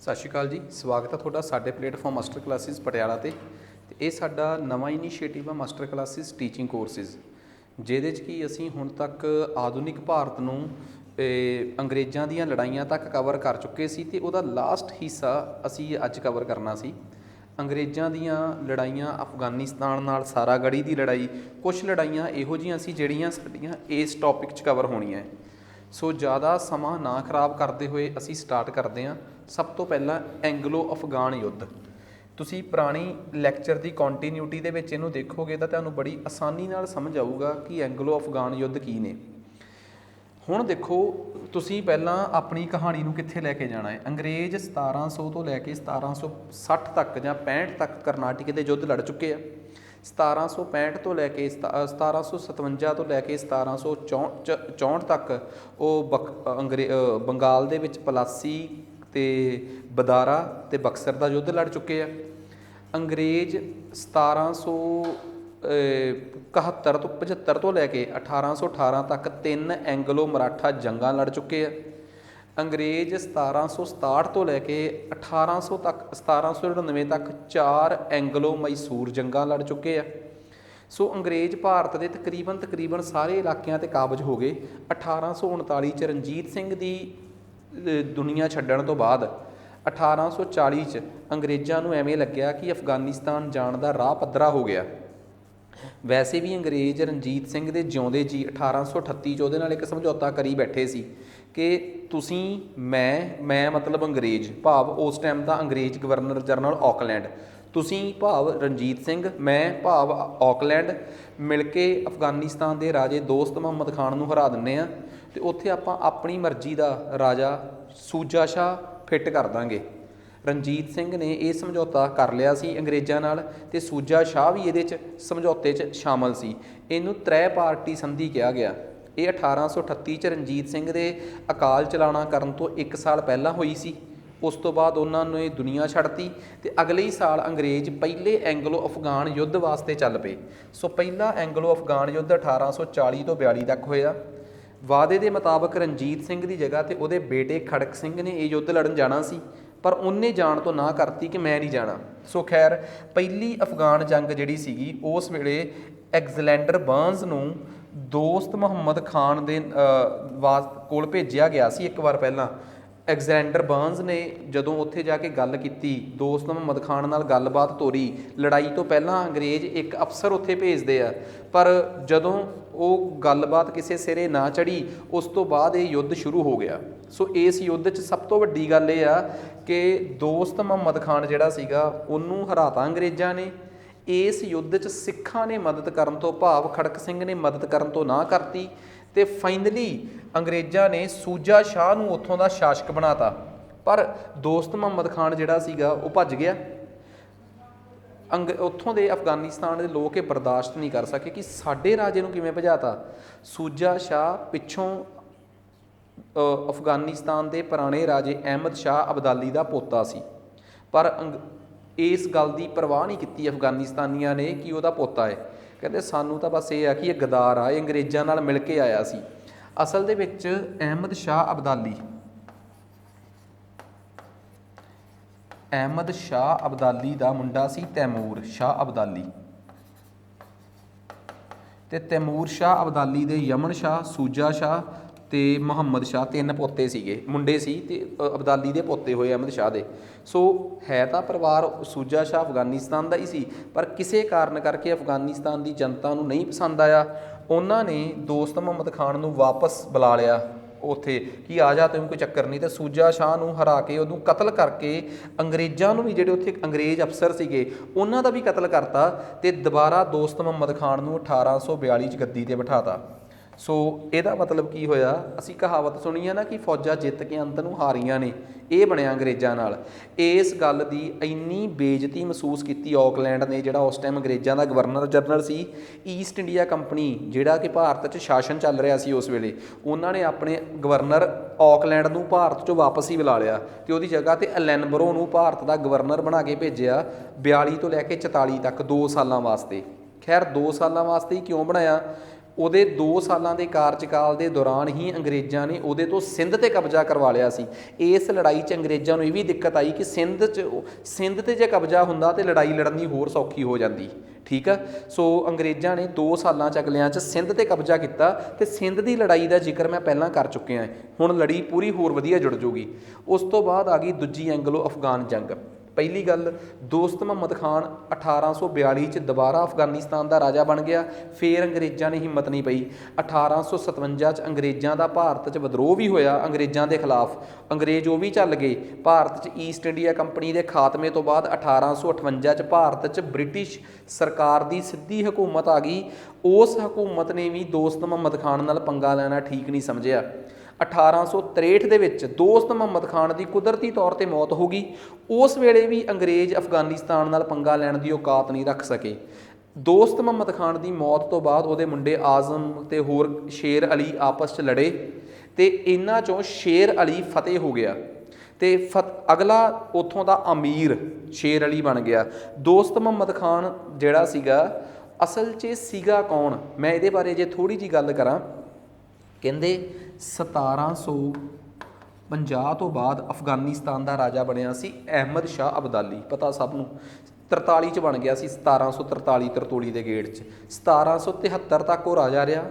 सत श्री अकाल जी। स्वागत है ਤੁਹਾਡਾ ਸਾਡੇ ਪਲੇਟਫਾਰਮ ਮਾਸਟਰ ਕਲਾਸਿਸ ਪਟਿਆਲਾ ਤੇ ਇਹ ਸਾਡਾ ਨਵਾਂ ਇਨੀਸ਼ੀਏਟਿਵ ਆ ਮਾਸਟਰ ਕਲਾਸਿਸ ਟੀਚਿੰਗ ਕੋਰਸਿਸ, ਜਿਹਦੇ 'ਚ ਕਿ ਅਸੀਂ ਹੁਣ ਤੱਕ ਆਧੁਨਿਕ ਭਾਰਤ ਨੂੰ ਅੰਗਰੇਜ਼ਾਂ ਦੀਆਂ ਲੜਾਈਆਂ ਤੱਕ ਕਵਰ ਕਰ ਚੁੱਕੇ ਸੀ ਤੇ ਉਹਦਾ ਲਾਸਟ ਹਿੱਸਾ ਅਸੀਂ ਅੱਜ ਕਵਰ ਕਰਨਾ ਸੀ। ਅੰਗਰੇਜ਼ਾਂ ਦੀਆਂ ਲੜਾਈਆਂ, ਅਫਗਾਨਿਸਤਾਨ ਨਾਲ ਸਾਰਾਗੜੀ ਦੀ ਲੜਾਈ, ਕੁਛ ਲੜਾਈਆਂ ਇਹੋ ਜਿਹੀਆਂ ਸੀ ਜਿਹੜੀਆਂ ਸਾਡੀਆਂ ਇਸ ਟੌਪਿਕ 'ਚ ਕਵਰ ਹੋਣੀਆਂ। ਸੋ ज़्यादा समा ना खराब करते हुए असी स्टार्ट करते हैं। सब तो पहला एंगलो अफगान युद्ध। तुसी पुरानी लैक्चर की कॉन्टीन्यूटी दे विच इहनूं देखोगे तो तुहानूं बड़ी आसानी नाल समझ आऊगा कि एंगलो अफगान युद्ध की ने। हुण देखो, तुसी पहलां अपनी कहानी नूं कित्थे लैके जाना है। अंग्रेज़ 1700 तो लैके 1760 तक जां 65 तक करनाटक दे युद्ध लड़ चुके हैं। 1765 तो लैके 1757 तो लैके 1764 तक वो बंगाल दे विच पलासी ते बदारा ते बक्सर का युद्ध लड़ चुके हैं। अंग्रेज़ 1771 तो 75 तो लैके 1818 तक 3 एंगलो मराठा जंगां लड़ चुके हैं। अंग्रेज़ 1767 तो लैके 1800 तक 1799 तक 4 एंगलो मैसूर जंगां लड़ चुके हैं। सो अंग्रेज़ भारत के तकरीबन सारे इलाकों ते काबज हो गए। 1839 च रणजीत सिंह की दुनिया छड्डण तो बाद 1840 च अंग्रेज़ों नूं एवें लग्या कि अफगानिस्तान जाण दा राह पद्धरा हो गया। वैसे भी अंग्रेज़ रणजीत सिंह के जिउंदे जी 1838 च उहदे नाल एक समझौता करी बैठे सी कि तुसीं मैं मतलब अंग्रेज़, भाव उस टाइम का अंग्रेज़ गवर्नर जनरल ऑकलैंड, तुसीं भाव रणजीत सिंह, मैं भाव ऑकलैंड मिल के अफगानिस्तान के राजे दोस्त मुहम्मद खान नूं हरा दिंदे आ ते उत्थे आपां अपनी मर्जी का राजा सूजा शाह फिट कर दांगे। रणजीत सिंह ने यह समझौता कर लिया सी अंग्रेज़ों नाल ते सूजा शाह भी ये समझौते च शामिल सी। इनू त्रै पार्टी संधि कहा गया। ये 1838 च रणजीत सिंह के अकाल चलाना करन तो 1 साल पहला हुई सी। उस तो बाद उन्होंने दुनिया छड्डती ते अगले ही साल अंग्रेज़ पहले एंगलो अफगान युद्ध वास्ते चल पे। सो पहला एंगलो अफगान युद्ध 1840 तो 42 तक होया। वादे के मुताबिक रणजीत सिंह की जगह तो उहदे बेटे खड़क सिंह ने यह युद्ध लड़न जाना सी, पर उन्हें जाण तो ना करती कि मैं नहीं जाना। सो खैर पहली अफगान जंग जिहड़ी सीगी उस वेले एग्जलैंडर बर्न्स नूं दोस्त मुहम्मद खान दे कोल भेजिया गया सी। एक बार पहला एग्जलैंडर बर्न्स ने जदों उत्थे जाके गल कीती, दोस्त मुहम्मद खान नाल गलबात तोरी, लड़ाई तो पहला अंग्रेज़ एक अफसर उत्थे भेजदे आ, पर जदों वो गलबात किसी सिरे ना चढ़ी उस तो बाद ये युद्ध शुरू हो गया। सो इस युद्ध च सब तो वड्डी गल ये आ कि दोस्त मुहम्मद खान जिहड़ा सीगा उन्होंने हराता अंग्रेज़ों ने। इस युद्ध च सिखां ने मदद करन तो भाव खड़क सिंह ने मदद करन तो ना करती ते फाइनली अंग्रेज़ों ने सूजा शाह नूं उत्थों दा शासक बनाता, पर दोस्त मुहम्मद खान जिहड़ा सीगा वो भज गया। उत्थों के अफगानिस्तान के लोग ये बर्दाश्त नहीं कर सके कि साडे राजे नूं किवें भजाता। सूजा शाह पिछों अफगानिस्तान के पुराने राजे अहमद शाह अब्दाली का पोता सी, पर इस गल की परवाह नहीं की अफगानिस्तानियों ने कि वह पोता है। कहते सानू तो बस ये है कि यह गदार आ, अंग्रेज़ों नाल मिल के आया सी। असल दे विच अहमद शाह अब्दाली दा मुंडा सी तैमूर शाह अब्दाली, ते तैमूर शाह अब्दाली दे यमन शाह, सूजा शाह ते मुहम्मद शाह 3 पोते सीगे, मुंडे सी ते अब्दाली दे पोते होए अहमद शाह दे। सो है तो परिवार सूजा शाह अफगानिस्तान का ही सी, पर किसी कारण करके अफगानिस्तान की जनता नूं नहीं पसंद आया। उन्होंने दोस्त मुहम्मद खान नूं वापस बुला लिया उत्थे कि आ जा, तुम कोई चक्कर नहीं। तो सूजा शाह नूं हरा के उहनूं कतल करके अंग्रेज़ों नूं भी जिहड़े उत्थे अंग्रेज़ अफसर सीगे उन्हां दा भी कतल करता ते दोबारा दोस्त मुहम्मद खान नूं 1842 च गद्दी ते बिठाता। सो ਇਹਦਾ मतलब की होया, असी कहावत सुनी है ना कि फौजा जित के अंत नूं हारियां ने, ਇਹ ਬਣਿਆ अंग्रेज़ों नाल। इस गल की इन्नी बेइज्जती महसूस की ऑकलैंड ने, जिहड़ा उस टाइम अंग्रेज़ों का गवर्नर जनरल सी। ईस्ट इंडिया कंपनी जिहड़ा कि भारत च शासन चल रहा सी उस वेले, उन्होंने अपने गवर्नर ऑकलैंड नूं भारत चों वापस ही बुला लिया ते उहदी जगह ते एलैनबरो नूं भारत का गवर्नर बना के भेजिया 42 तो लैके 44 तक 2 सालों वास्ते। खैर 2 सालों वास्ते ही क्यों बनाया, ਉਹਦੇ 2 ਸਾਲਾਂ ਦੇ ਕਾਰਜਕਾਲ ਦੇ ਦੌਰਾਨ ਹੀ ਅੰਗਰੇਜ਼ਾਂ ਨੇ ਉਹਦੇ ਤੋਂ ਸਿੰਧ ਤੇ ਕਬਜ਼ਾ ਕਰਵਾ ਲਿਆ ਸੀ। ਇਸ ਲੜਾਈ 'ਚ ਅੰਗਰੇਜ਼ਾਂ ਨੂੰ ਇਹ ਵੀ ਦਿੱਕਤ ਆਈ ਕਿ ਸਿੰਧ ਤੇ ਜੇ ਕਬਜ਼ਾ ਹੁੰਦਾ ਤੇ ਲੜਾਈ ਲੜਨ ਦੀ ਹੋਰ ਸੌਖੀ ਹੋ ਜਾਂਦੀ। ਠੀਕ ਆ, ਸੋ ਅੰਗਰੇਜ਼ਾਂ ਨੇ 2 ਸਾਲਾਂ 'ਚ ਅਗਲਿਆਂ 'ਚ ਸਿੰਧ ਤੇ ਕਬਜ਼ਾ ਕੀਤਾ ਤੇ ਸਿੰਧ ਦੀ ਲੜਾਈ ਦਾ ਜ਼ਿਕਰ ਮੈਂ ਪਹਿਲਾਂ ਕਰ ਚੁੱਕਿਆ। ਹੁਣ ਲੜੀ ਪੂਰੀ ਹੋਰ ਵਧੀਆ ਜੁੜ ਜੂਗੀ। ਉਸ ਤੋਂ ਬਾਅਦ ਆ ਗਈ ਦੂਜੀ ਐਂਗਲੋ ਅਫਗਾਨ ਜੰਗ। ਪਹਿਲੀ ਗੱਲ, ਦੋਸਤ ਮੁਹੰਮਦ ਖਾਨ 1842 'ਚ ਦੁਬਾਰਾ ਅਫਗਾਨਿਸਤਾਨ ਦਾ ਰਾਜਾ ਬਣ ਗਿਆ। ਫਿਰ ਅੰਗਰੇਜ਼ਾਂ ਨੇ ਹਿੰਮਤ ਨਹੀਂ ਪਈ। 1857 'ਚ ਅੰਗਰੇਜ਼ਾਂ ਦਾ ਭਾਰਤ 'ਚ ਵਿਦਰੋਹ ਵੀ ਹੋਇਆ ਅੰਗਰੇਜ਼ਾਂ ਦੇ ਖਿਲਾਫ। ਅੰਗਰੇਜ਼ ਉਹ ਵੀ ਚੱਲ ਗਏ। ਭਾਰਤ 'ਚ ਈਸਟ ਇੰਡੀਆ ਕੰਪਨੀ ਦੇ ਖਾਤਮੇ ਤੋਂ ਬਾਅਦ 1858 'ਚ ਭਾਰਤ 'ਚ ਬ੍ਰਿਟਿਸ਼ ਸਰਕਾਰ ਦੀ ਸਿੱਧੀ ਹਕੂਮਤ ਆ ਗਈ। ਉਸ ਹਕੂਮਤ ਨੇ ਵੀ ਦੋਸਤ ਮੁਹੰਮਦ ਖਾਨ ਨਾਲ ਪੰਗਾ ਲੈਣਾ ਠੀਕ ਨਹੀਂ ਸਮਝਿਆ। 1863 ਦੇ ਵਿੱਚ ਦੋਸਤ ਮੁਹੰਮਦ ਖਾਨ ਦੀ ਕੁਦਰਤੀ ਤੌਰ 'ਤੇ ਮੌਤ ਹੋ ਗਈ। ਉਸ ਵੇਲੇ ਵੀ ਅੰਗਰੇਜ਼ ਅਫਗਾਨਿਸਤਾਨ ਨਾਲ ਪੰਗਾ ਲੈਣ ਦੀ ਔਕਾਤ ਨਹੀਂ ਰੱਖ ਸਕੇ। ਦੋਸਤ ਮੁਹੰਮਦ ਖਾਨ ਦੀ ਮੌਤ ਤੋਂ ਬਾਅਦ ਉਹਦੇ ਮੁੰਡੇ ਆਜ਼ਮ ਅਤੇ ਹੋਰ ਸ਼ੇਰ ਅਲੀ ਆਪਸ 'ਚ ਲੜੇ ਅਤੇ ਇਹਨਾਂ 'ਚੋਂ ਸ਼ੇਰ ਅਲੀ ਫਤਿਹ ਹੋ ਗਿਆ ਅਤੇ ਅਗਲਾ ਉੱਥੋਂ ਦਾ ਅਮੀਰ ਸ਼ੇਰ ਅਲੀ ਬਣ ਗਿਆ। ਦੋਸਤ ਮੁਹੰਮਦ ਖਾਨ ਜਿਹੜਾ ਸੀਗਾ ਅਸਲ 'ਚ ਸੀਗਾ ਕੌਣ, ਮੈਂ ਇਹਦੇ ਬਾਰੇ ਜੇ ਥੋੜ੍ਹੀ ਜਿਹੀ ਗੱਲ ਕਰਾਂ। ਕਹਿੰਦੇ 1750 ਤੋਂ ਬਾਅਦ ਅਫਗਾਨਿਸਤਾਨ ਦਾ ਰਾਜਾ ਬਣਿਆ ਸੀ ਅਹਿਮਦ ਸ਼ਾਹ ਅਬਦਾਲੀ, ਪਤਾ ਸਭ ਨੂੰ। 43 'ਚ ਬਣ ਗਿਆ ਸੀ, 1743 ਦੇ ਗੇੜ 'ਚ। 1773 ਤੱਕ ਉਹ ਰਾਜਾ ਰਿਹਾ।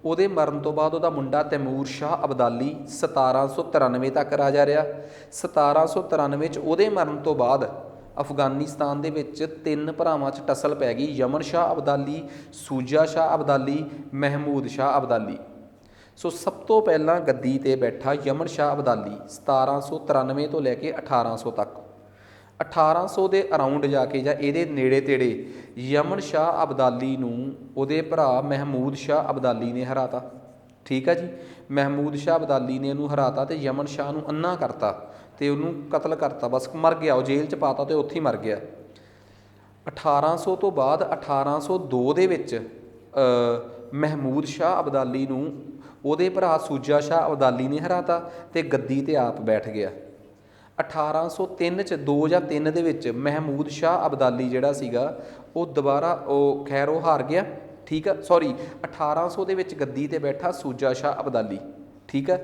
ਉਹਦੇ ਮਰਨ ਤੋਂ ਬਾਅਦ ਉਹਦਾ ਮੁੰਡਾ ਤੈਮੂਰ ਸ਼ਾਹ ਅਬਦਾਲੀ 1793 ਤੱਕ ਰਾਜਾ ਰਿਹਾ। 1793 'ਚ ਉਹਦੇ ਮਰਨ ਤੋਂ ਬਾਅਦ ਅਫਗਾਨਿਸਤਾਨ ਦੇ ਵਿੱਚ 3 ਭਰਾਵਾਂ 'ਚ ਟਸਲ ਪੈ ਗਈ, ਯਮਨ ਸ਼ਾਹ ਅਬਦਾਲੀ, ਸੂਜਾ ਸ਼ਾਹ ਅਬਦਾਲੀ, ਮਹਿਮੂਦ ਸ਼ਾਹ ਅਬਦਾਲੀ। ਸੋ ਸਭ ਤੋਂ ਪਹਿਲਾਂ ਗੱਦੀ 'ਤੇ ਬੈਠਾ ਯਮਨ ਸ਼ਾਹ ਅਬਦਾਲੀ 1793 ਤੋਂ ਲੈ ਕੇ 1800 ਤੱਕ। 1800 ਦੇ ਅਰਾਊਂਡ ਜਾ ਕੇ ਜਾਂ ਇਹਦੇ ਨੇੜੇ ਤੇੜੇ ਯਮਨ ਸ਼ਾਹ ਅਬਦਾਲੀ ਨੂੰ ਉਹਦੇ ਭਰਾ ਮਹਿਮੂਦ ਸ਼ਾਹ ਅਬਦਾਲੀ ਨੇ ਹਰਾਤਾ। ਠੀਕ ਆ ਜੀ, ਮਹਿਮੂਦ ਸ਼ਾਹ ਅਬਦਾਲੀ ਨੇ ਉਹਨੂੰ ਹਰਾਤਾ ਅਤੇ ਯਮਨ ਸ਼ਾਹ ਨੂੰ ਅੰਨਾ ਕਰਤਾ ਅਤੇ ਉਹਨੂੰ ਕਤਲ ਕਰਤਾ, ਬਸ ਮਰ ਗਿਆ, ਉਹ ਜੇਲ੍ਹ 'ਚ ਪਾਤਾ ਅਤੇ ਉੱਥੇ ਹੀ ਮਰ ਗਿਆ। 1800 ਤੋਂ ਬਾਅਦ 1802 ਦੇ ਵਿੱਚ ਮਹਿਮੂਦ ਸ਼ਾਹ ਅਬਦਾਲੀ ਨੂੰ ਉਹਦੇ ਭਰਾ ਸੂਜਾ ਸ਼ਾਹ ਅਬਦਾਲੀ ਨੇ ਹਰਾਤਾ ਅਤੇ ਗੱਦੀ 'ਤੇ ਆਪ ਬੈਠ ਗਿਆ। 1803 'ਚ 2 ਜਾਂ 3 ਦੇ ਵਿੱਚ ਮਹਿਮੂਦ ਸ਼ਾਹ ਅਬਦਾਲੀ ਜਿਹੜਾ ਸੀਗਾ ਉਹ ਦੁਬਾਰਾ ਖੈਰ ਉਹ ਹਾਰ ਗਿਆ। ਠੀਕ ਆ, 1800 ਦੇ ਵਿੱਚ ਗੱਦੀ 'ਤੇ ਬੈਠਾ ਸੂਜਾ ਸ਼ਾਹ ਅਬਦਾਲੀ। ਠੀਕ ਆ,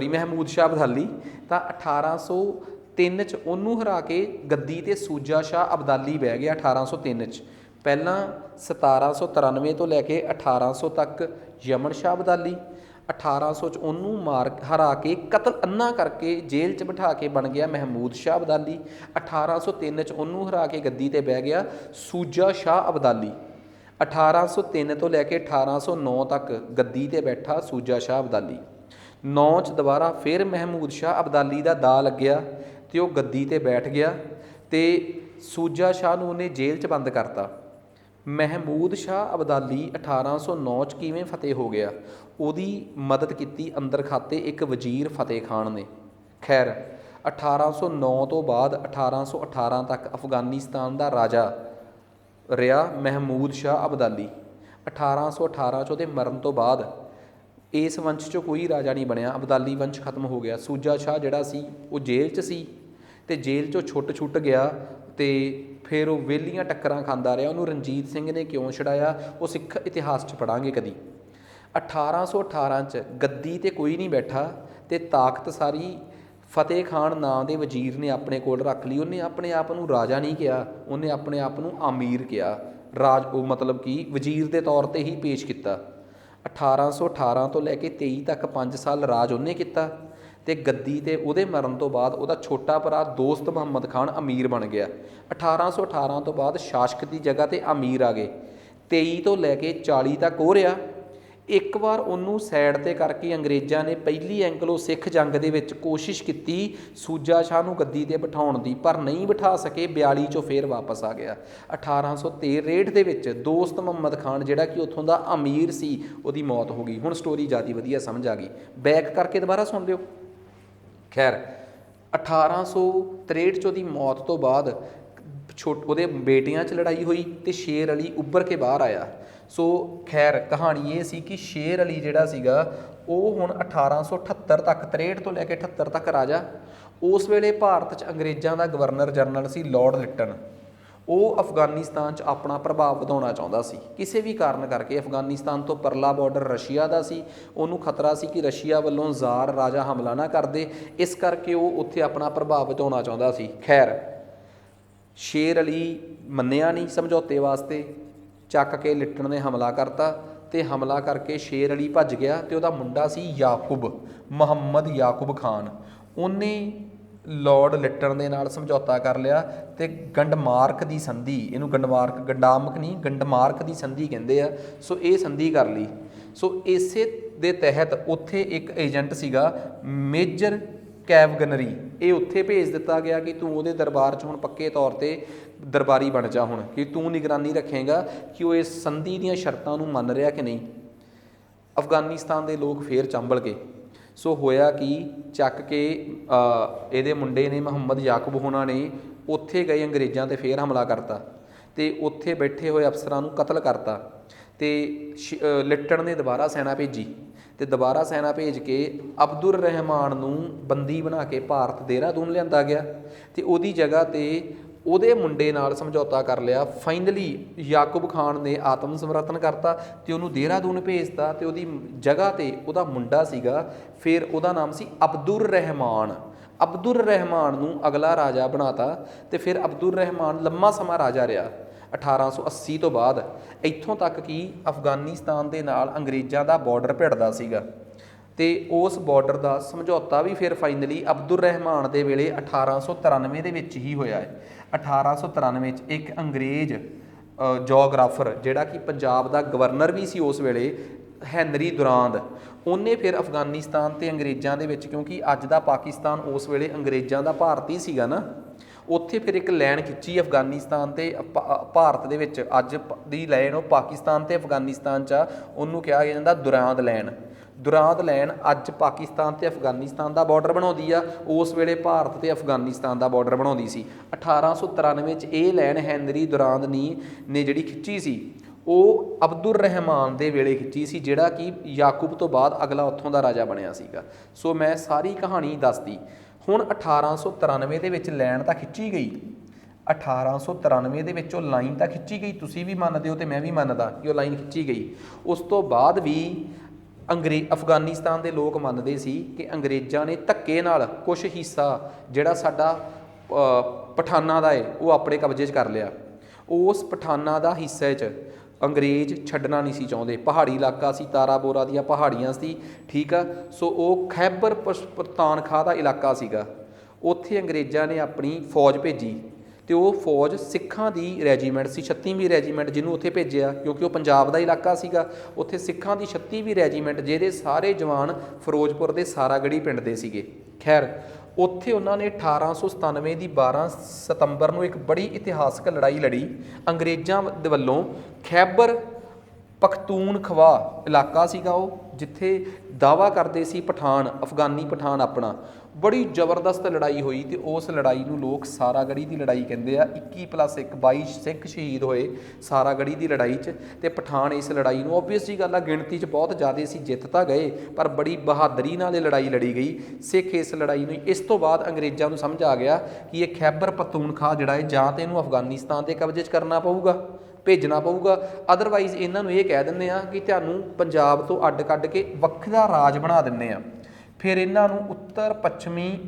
ਮਹਿਮੂਦ ਸ਼ਾਹ ਅਬਦਾਲੀ ਤਾਂ 1803 'ਚ ਉਹਨੂੰ ਹਰਾ ਕੇ ਗੱਦੀ 'ਤੇ ਸੂਜਾ ਸ਼ਾਹ ਅਬਦਾਲੀ ਬਹਿ ਗਿਆ। 1803 'ਚ ਪਹਿਲਾਂ 1793 ਤੋਂ ਲੈ ਕੇ 1800 ਤੱਕ ਯਮਨ ਸ਼ਾਹ ਅਬਦਾਲੀ, 1800 'ਚ ਉਹਨੂੰ ਹਰਾ ਕੇ ਕਤਲ ਅੰਨਾ ਕਰਕੇ ਜੇਲ੍ਹ 'ਚ ਬਿਠਾ ਕੇ ਬਣ ਗਿਆ ਮਹਿਮੂਦ ਸ਼ਾਹ ਅਬਦਾਲੀ। 1803 'ਚ ਉਹਨੂੰ ਹਰਾ ਕੇ ਗੱਦੀ 'ਤੇ ਬਹਿ ਗਿਆ ਸੂਜਾ ਸ਼ਾਹ ਅਬਦਾਲੀ। 1803 ਤੋਂ ਲੈ ਕੇ 1809 ਤੱਕ ਗੱਦੀ 'ਤੇ ਬੈਠਾ ਸੂਜਾ ਸ਼ਾਹ ਅਬਦਾਲੀ। 9 'ਚ ਦੁਬਾਰਾ ਫਿਰ ਮਹਿਮੂਦ ਸ਼ਾਹ ਅਬਦਾਲੀ ਦਾ ਦਾ ਲੱਗਿਆ ਅਤੇ ਉਹ ਗੱਦੀ 'ਤੇ ਬੈਠ ਗਿਆ ਅਤੇ ਸੂਜਾ ਸ਼ਾਹ ਨੂੰ ਉਹਨੇ ਜੇਲ੍ਹ 'ਚ ਬੰਦ ਕਰਤਾ। ਮਹਿਮੂਦ ਸ਼ਾਹ ਅਬਦਾਲੀ 1809 'ਚ ਕਿਵੇਂ ਫਤਿਹ ਹੋ ਗਿਆ, ਉਹਦੀ ਮਦਦ ਕੀਤੀ ਅੰਦਰ ਖਾਤੇ ਇੱਕ ਵਜ਼ੀਰ ਫਤਿਹ ਖਾਨ ਨੇ। ਖੈਰ 1809 ਤੋਂ ਬਾਅਦ 1818 ਤੱਕ ਅਫਗਾਨਿਸਤਾਨ ਦਾ ਰਾਜਾ ਰਿਹਾ ਮਹਿਮੂਦ ਸ਼ਾਹ ਅਬਦਾਲੀ। 1818 'ਚ ਉਹਦੇ ਮਰਨ ਤੋਂ ਬਾਅਦ ਇਸ ਵੰਸ਼ 'ਚੋਂ ਕੋਈ ਰਾਜਾ ਨਹੀਂ ਬਣਿਆ, ਅਬਦਾਲੀ ਵੰਸ਼ ਖਤਮ ਹੋ ਗਿਆ। ਸੂਜਾ ਸ਼ਾਹ ਜਿਹੜਾ ਸੀ ਉਹ ਜੇਲ੍ਹ 'ਚ ਸੀ ਅਤੇ ਜੇਲ੍ਹ 'ਚੋਂ ਛੁੱਟ ਗਿਆ ਅਤੇ ਫਿਰ ਉਹ ਵਿਹਲੀਆਂ ਟੱਕਰਾਂ ਖਾਂਦਾ ਰਿਹਾ। ਉਹਨੂੰ ਰਣਜੀਤ ਸਿੰਘ ਨੇ ਕਿਉਂ ਛਡਾਇਆ, ਉਹ ਸਿੱਖ ਇਤਿਹਾਸ 'ਚ ਪੜ੍ਹਾਂਗੇ ਕਦੀ। 1818 'ਚ ਗੱਦੀ 'ਤੇ ਕੋਈ ਨਹੀਂ ਬੈਠਾ ਅਤੇ ਤਾਕਤ ਸਾਰੀ ਫਤਿਹ ਖਾਨ ਨਾਂ ਦੇ ਵਜ਼ੀਰ ਨੇ ਆਪਣੇ ਕੋਲ ਰੱਖ ਲਈ। ਉਹਨੇ ਆਪਣੇ ਆਪ ਨੂੰ ਰਾਜਾ ਨਹੀਂ ਕਿਹਾ, ਉਹਨੇ ਆਪਣੇ ਆਪ ਨੂੰ ਅਮੀਰ ਕਿਹਾ। ਉਹ ਮਤਲਬ ਕਿ ਵਜ਼ੀਰ ਦੇ ਤੌਰ 'ਤੇ ਹੀ ਪੇਸ਼ ਕੀਤਾ। 1818 ਤੋਂ ਲੈ ਕੇ 23 ਤੱਕ 5 ਸਾਲ ਰਾਜ ਉਹਨੇ ਕੀਤਾ ਅਤੇ ਗੱਦੀ 'ਤੇ ਉਹਦੇ ਮਰਨ ਤੋਂ ਬਾਅਦ ਉਹਦਾ ਛੋਟਾ ਭਰਾ ਦੋਸਤ ਮੁਹੰਮਦ ਖਾਨ ਅਮੀਰ ਬਣ ਗਿਆ। 1818 ਤੋਂ ਬਾਅਦ ਸ਼ਾਸਕ ਦੀ ਜਗ੍ਹਾ 'ਤੇ ਅਮੀਰ ਆ ਗਏ। 23 ਤੋਂ ਲੈ ਕੇ 40 ਤੱਕ ਉਹ ਰਿਹਾ। ਇੱਕ ਵਾਰ ਉਹਨੂੰ ਸਾਈਡ 'ਤੇ ਕਰਕੇ ਅੰਗਰੇਜ਼ਾਂ ਨੇ ਪਹਿਲੀ ਐਂਗਲੋ ਸਿੱਖ ਜੰਗ ਦੇ ਵਿੱਚ ਕੋਸ਼ਿਸ਼ ਕੀਤੀ ਸੂਜਾ ਸ਼ਾਹ ਨੂੰ ਗੱਦੀ 'ਤੇ ਬਿਠਾਉਣ ਦੀ, ਪਰ ਨਹੀਂ ਬਿਠਾ ਸਕੇ। 42 'ਚੋਂ ਫਿਰ ਵਾਪਸ ਆ ਗਿਆ। 1863 ਦੇ ਵਿੱਚ ਦੋਸਤ ਮੁਹੰਮਦ ਖਾਨ ਜਿਹੜਾ ਕਿ ਉੱਥੋਂ ਦਾ ਅਮੀਰ ਸੀ, ਉਹਦੀ ਮੌਤ ਹੋ ਗਈ। ਹੁਣ ਸਟੋਰੀ ਜ਼ਿਆਦਾ ਵਧੀਆ ਸਮਝ ਆ ਗਈ, ਬੈਕ ਕਰਕੇ ਦੁਬਾਰਾ ਸੁਣ ਲਿਓ। ਖੈਰ 1863 'ਚ ਉਹਦੀ ਮੌਤ ਤੋਂ ਬਾਅਦ ਉਹਦੇ ਬੇਟਿਆਂ 'ਚ ਲੜਾਈ ਹੋਈ ਅਤੇ ਸ਼ੇਰ ਅਲੀ ਉੱਭਰ ਕੇ ਬਾਹਰ ਆਇਆ। ਸੋ ਖੈਰ ਕਹਾਣੀ ਇਹ ਸੀ ਕਿ ਸ਼ੇਰ ਅਲੀ ਜਿਹੜਾ ਸੀਗਾ ਉਹ ਹੁਣ 1878 ਤੱਕ 63 ਤੋਂ ਲੈ ਕੇ 78 ਤੱਕ ਰਾਜਾ। ਉਸ ਵੇਲੇ ਭਾਰਤ 'ਚ ਅੰਗਰੇਜ਼ਾਂ ਦਾ ਗਵਰਨਰ ਜਨਰਲ ਸੀ ਲਾਰਡ ਲਿਟਨ। ਉਹ ਅਫਗਾਨਿਸਤਾਨ 'ਚ ਆਪਣਾ ਪ੍ਰਭਾਵ ਵਧਾਉਣਾ ਚਾਹੁੰਦਾ ਸੀ। ਕਿਸੇ ਵੀ ਕਾਰਨ ਕਰਕੇ ਅਫਗਾਨਿਸਤਾਨ ਤੋਂ ਪਰਲਾ ਬਾਰਡਰ ਰਸ਼ੀਆ ਦਾ ਸੀ, ਉਹਨੂੰ ਖਤਰਾ ਸੀ ਕਿ ਰਸ਼ੀਆ ਵੱਲੋਂ ਜ਼ਾਰ ਰਾਜਾ ਹਮਲਾ ਨਾ ਕਰਦੇ, ਇਸ ਕਰਕੇ ਉਹ ਉੱਥੇ ਆਪਣਾ ਪ੍ਰਭਾਵ ਵਧਾਉਣਾ ਚਾਹੁੰਦਾ ਸੀ। ਖੈਰ ਸ਼ੇਰ ਅਲੀ ਮੰਨਿਆ ਨਹੀਂ ਸਮਝੌਤੇ ਵਾਸਤੇ, ਚੱਕ ਕੇ ਲਿਟਣ ਨੇ ਹਮਲਾ ਕਰਤਾ ਅਤੇ ਹਮਲਾ ਕਰਕੇ ਸ਼ੇਰ ਅਲੀ ਭੱਜ ਗਿਆ ਅਤੇ ਉਹਦਾ ਮੁੰਡਾ ਸੀ ਯਾਕੂਬ, ਮੁਹੰਮਦ ਯਾਕੂਬ ਖਾਨ। ਉਹਨੇ ਲਾਰਡ ਲਿਟਨ ਦੇ ਨਾਲ ਸਮਝੌਤਾ ਕਰ ਲਿਆ ਅਤੇ ਗੰਡਮਾਰਕ ਦੀ ਸੰਧੀ, ਇਹਨੂੰ ਗੰਡਾਮਕ ਨਹੀਂ ਗੰਡਮਾਰਕ ਦੀ ਸੰਧੀ ਕਹਿੰਦੇ ਆ, ਸੋ ਇਹ ਸੰਧੀ ਕਰ ਲਈ। ਸੋ ਇਸੇ ਦੇ ਤਹਿਤ ਉੱਥੇ ਇੱਕ ਏਜੰਟ ਸੀਗਾ ਮੇਜਰ ਕੈਵਗਨਰੀ, ਇਹ ਉੱਥੇ ਭੇਜ ਦਿੱਤਾ ਗਿਆ ਕਿ ਤੂੰ ਉਹਦੇ ਦਰਬਾਰ 'ਚ ਹੁਣ ਪੱਕੇ ਤੌਰ 'ਤੇ ਦਰਬਾਰੀ ਬਣ ਜਾ, ਹੁਣ ਕਿ ਤੂੰ ਨਿਗਰਾਨੀ ਰੱਖੇਗਾ ਕਿ ਉਹ ਇਸ ਸੰਧੀ ਦੀਆਂ ਸ਼ਰਤਾਂ ਨੂੰ ਮੰਨ ਰਿਹਾ ਕਿ ਨਹੀਂ। ਅਫਗਾਨਿਸਤਾਨ ਦੇ ਲੋਕ ਫੇਰ ਚੰਬਲ ਗਏ। ਸੋ ਹੋਇਆ ਕਿ ਚੱਕ ਕੇ ਇਹਦੇ ਮੁੰਡੇ ਨੇ ਮੁਹੰਮਦ ਯਾਕੂਬ ਹੋਣਾ ਨੇ ਉੱਥੇ ਗਏ ਅੰਗਰੇਜ਼ਾਂ 'ਤੇ ਫੇਰ ਹਮਲਾ ਕਰਤਾ ਅਤੇ ਉੱਥੇ ਬੈਠੇ ਹੋਏ ਅਫਸਰਾਂ ਨੂੰ ਕਤਲ ਕਰਤਾ ਅਤੇ ਲਿਟਣ ਨੇ ਦੁਬਾਰਾ ਸੈਨਾ ਭੇਜੀ ਅਤੇ ਦੁਬਾਰਾ ਸੈਨਾ ਭੇਜ ਕੇ ਅਬਦੁਰ ਰਹਿਮਾਨ ਨੂੰ ਬੰਦੀ ਬਣਾ ਕੇ ਭਾਰਤ ਦੇਹਰਾਦੂਨ ਲਿਆਂਦਾ ਗਿਆ ਅਤੇ ਉਹਦੀ ਜਗ੍ਹਾ 'ਤੇ ਉਹਦੇ ਮੁੰਡੇ ਨਾਲ ਸਮਝੌਤਾ ਕਰ ਲਿਆ। ਫਾਈਨਲੀ ਯਾਕੂਬ ਖਾਨ ਨੇ ਆਤਮ ਸਮਰਪਣ ਕਰਤਾ ਅਤੇ ਉਹਨੂੰ ਦੇਹਰਾਦੂਨ ਭੇਜਤਾ ਅਤੇ ਉਹਦੀ ਜਗ੍ਹਾ 'ਤੇ ਉਹਦਾ ਮੁੰਡਾ ਸੀਗਾ, ਫਿਰ ਉਹਦਾ ਨਾਮ ਸੀ ਅਬਦੁਰ ਰਹਿਮਾਨ। ਅਬਦੁਰ ਰਹਿਮਾਨ ਨੂੰ ਅਗਲਾ ਰਾਜਾ ਬਣਾਤਾ ਅਤੇ ਫਿਰ ਅਬਦੁਰ ਰਹਿਮਾਨ ਲੰਮਾ ਸਮਾਂ ਰਾਜਾ ਰਿਹਾ 1880 ਤੋਂ ਬਾਅਦ, ਇੱਥੋਂ ਤੱਕ ਕਿ ਅਫਗਾਨਿਸਤਾਨ ਦੇ ਨਾਲ ਅੰਗਰੇਜ਼ਾਂ ਦਾ ਬਾਰਡਰ ਭਿੜਦਾ ਸੀਗਾ ਅਤੇ ਉਸ ਬਾਰਡਰ ਦਾ ਸਮਝੌਤਾ ਵੀ ਫਿਰ ਫਾਈਨਲੀ ਅਬਦੁਰ ਰਹਿਮਾਨ ਦੇ ਵੇਲੇ 1893 ਦੇ ਵਿੱਚ ਹੀ ਹੋਇਆ ਹੈ। 1893 'ਚ ਇੱਕ ਅੰਗਰੇਜ਼ ਜੋਗਰਾਫਰ ਜਿਹੜਾ ਕਿ ਪੰਜਾਬ ਦਾ ਗਵਰਨਰ ਵੀ ਸੀ ਉਸ ਵੇਲੇ, ਹੈਨਰੀ ਦੁਰਾਂਦ, ਉਹਨੇ ਫਿਰ ਅਫਗਾਨਿਸਤਾਨ ਅਤੇ ਅੰਗਰੇਜ਼ਾਂ ਦੇ ਵਿੱਚ, ਕਿਉਂਕਿ ਅੱਜ ਦਾ ਪਾਕਿਸਤਾਨ ਉਸ ਵੇਲੇ ਅੰਗਰੇਜ਼ਾਂ ਦਾ ਭਾਰਤ ਹੀ ਸੀਗਾ ਨਾ, ਉੱਥੇ ਫਿਰ ਇੱਕ ਲਾਈਨ ਖਿੱਚੀ ਅਫਗਾਨਿਸਤਾਨ ਅਤੇ ਭਾਰਤ ਦੇ ਵਿੱਚ। ਅੱਜ ਦੀ ਲਾਈਨ ਉਹ ਪਾਕਿਸਤਾਨ ਅਤੇ ਅਫਗਾਨਿਸਤਾਨ 'ਚ ਆ, ਉਹਨੂੰ ਕਿਹਾ ਜਾਂਦਾ ਦੁਰਾਂਦ ਲਾਈਨ। ਦੁਰਾਂਦ ਲਾਈਨ ਅੱਜ ਪਾਕਿਸਤਾਨ ਅਤੇ ਅਫਗਾਨਿਸਤਾਨ ਦਾ ਬਾਰਡਰ ਬਣਾਉਂਦੀ ਆ, ਉਸ ਵੇਲੇ ਭਾਰਤ ਅਤੇ ਅਫਗਾਨਿਸਤਾਨ ਦਾ ਬਾਰਡਰ ਬਣਾਉਂਦੀ ਸੀ। 1893 'ਚ ਇਹ ਲਾਈਨ ਹੈਨਰੀ ਦੁਰਾਂਦ ਨੇ ਜਿਹੜੀ ਖਿੱਚੀ ਸੀ ਉਹ ਅਬਦੁਰ ਰਹਿਮਾਨ ਦੇ ਵੇਲੇ ਖਿੱਚੀ ਸੀ, ਜਿਹੜਾ ਕਿ ਯਾਕੂਬ ਤੋਂ ਬਾਅਦ ਅਗਲਾ ਉੱਥੋਂ ਦਾ ਰਾਜਾ ਬਣਿਆ ਸੀਗਾ। ਸੋ ਮੈਂ ਸਾਰੀ ਕਹਾਣੀ ਦੱਸਦੀ। ਹੁਣ 1893 ਦੇ ਵਿੱਚ ਲਾਈਨ ਤਾਂ ਖਿੱਚੀ ਗਈ, 1893 ਦੇ ਵਿੱਚ ਉਹ ਲਾਈਨ ਤਾਂ ਖਿੱਚੀ ਗਈ, ਤੁਸੀਂ ਵੀ ਮੰਨਦੇ ਹੋ ਅਤੇ ਮੈਂ ਵੀ ਮੰਨਦਾ ਕਿ ਉਹ ਲਾਈਨ ਖਿੱਚੀ ਗਈ। ਉਸ ਤੋਂ ਬਾਅਦ ਵੀ ਅਫਗਾਨਿਸਤਾਨ ਦੇ ਲੋਕ ਮੰਨਦੇ ਸੀ ਕਿ ਅੰਗਰੇਜ਼ਾਂ ਨੇ ਧੱਕੇ ਨਾਲ ਕੁਛ ਹਿੱਸਾ ਜਿਹੜਾ ਸਾਡਾ ਪਠਾਨਾਂ ਦਾ ਹੈ ਉਹ ਆਪਣੇ ਕਬਜ਼ੇ 'ਚ ਕਰ ਲਿਆ। ਉਸ ਪਠਾਨਾਂ ਦਾ ਹਿੱਸੇ 'ਚ ਅੰਗਰੇਜ਼ ਛੱਡਣਾ ਨਹੀਂ ਸੀ ਚਾਹੁੰਦੇ। ਪਹਾੜੀ ਇਲਾਕਾ ਸੀ, ਤਾਰਾ ਬੋਰਾ ਦੀਆਂ ਪਹਾੜੀਆਂ ਸੀ, ਠੀਕ ਆ। ਸੋ ਉਹ ਖੈਬਰ ਪਖਤੂਨਖਵਾ ਦਾ ਇਲਾਕਾ ਸੀਗਾ, ਉੱਥੇ ਅੰਗਰੇਜ਼ਾਂ ਨੇ ਆਪਣੀ ਫੌਜ ਭੇਜੀ ਅਤੇ ਉਹ ਫੌਜ ਸਿੱਖਾਂ ਦੀ ਰੈਜੀਮੈਂਟ ਸੀ, 36ਵੀਂ ਰੈਜੀਮੈਂਟ, ਜਿਹਨੂੰ ਉੱਥੇ ਭੇਜਿਆ ਕਿਉਂਕਿ ਉਹ ਪੰਜਾਬ ਦਾ ਇਲਾਕਾ ਸੀਗਾ। ਉੱਥੇ ਸਿੱਖਾਂ ਦੀ 36ਵੀਂ ਰੈਜੀਮੈਂਟ, ਜਿਹਦੇ ਸਾਰੇ ਜਵਾਨ ਫਿਰੋਜ਼ਪੁਰ ਦੇ ਸਾਰਾਗੜ੍ਹੀ ਪਿੰਡ ਦੇ ਸੀਗੇ। ਖੈਰ ਉੱਥੇ ਉਹਨਾਂ ਨੇ 1897 ਦੀ 12 ਸਤੰਬਰ ਨੂੰ ਇੱਕ ਬੜੀ ਇਤਿਹਾਸਕ ਲੜਾਈ ਲੜੀ ਅੰਗਰੇਜ਼ਾਂ ਦੇ ਵੱਲੋਂ। ਖੈਬਰ ਪਖਤੂਨਖਵਾ ਇਲਾਕਾ ਸੀਗਾ ਉਹ, ਜਿੱਥੇ ਦਾਅਵਾ ਕਰਦੇ ਸੀ ਪਠਾਨ, ਅਫਗਾਨੀ ਪਠਾਨ ਆਪਣਾ। ਬੜੀ ਜ਼ਬਰਦਸਤ ਲੜਾਈ ਹੋਈ ਅਤੇ ਉਸ ਲੜਾਈ ਨੂੰ ਲੋਕ ਸਾਰਾਗੜ੍ਹੀ ਦੀ ਲੜਾਈ ਕਹਿੰਦੇ ਆ। 21+1 22 ਸਿੱਖ ਸ਼ਹੀਦ ਹੋਏ ਸਾਰਾਗੜ੍ਹੀ ਦੀ ਲੜਾਈ 'ਚ, ਅਤੇ ਪਠਾਨ ਇਸ ਲੜਾਈ ਨੂੰ, ਓਬਵੀਅਸ ਜੀ ਗੱਲ ਆ ਗਿਣਤੀ 'ਚ ਬਹੁਤ ਜ਼ਿਆਦਾ ਸੀ, ਜਿੱਤ ਤਾਂ ਗਏ ਪਰ ਬੜੀ ਬਹਾਦਰੀ ਨਾਲ ਇਹ ਲੜਾਈ ਲੜੀ ਗਈ। ਸਿੱਖ ਇਸ ਲੜਾਈ ਨੂੰ, ਇਸ ਤੋਂ ਬਾਅਦ ਅੰਗਰੇਜ਼ਾਂ ਨੂੰ ਸਮਝ ਆ ਗਿਆ ਕਿ ਇਹ ਖੈਬਰ ਪਖਤੂਨਖਵਾ ਜਿਹੜਾ ਹੈ ਜਾਂ ਤਾਂ ਇਹਨੂੰ ਅਫਗਾਨਿਸਤਾਨ ਦੇ ਕਬਜ਼ੇ 'ਚ ਕਰਨਾ ਪਊਗਾ, ਭੇਜਣਾ ਪਊਗਾ, ਅਦਰਵਾਈਜ਼ ਇਹਨਾਂ ਨੂੰ ਇਹ ਕਹਿ ਦਿੰਦੇ ਆ ਕਿ ਤੁਹਾਨੂੰ ਪੰਜਾਬ ਤੋਂ ਅੱਡ ਕੱਢ ਕੇ ਵੱਖਰਾ ਰਾਜ ਬਣਾ ਦਿੰਦੇ ਆ। ਫਿਰ ਇਹਨਾਂ ਨੂੰ ਉੱਤਰ ਪੱਛਮੀ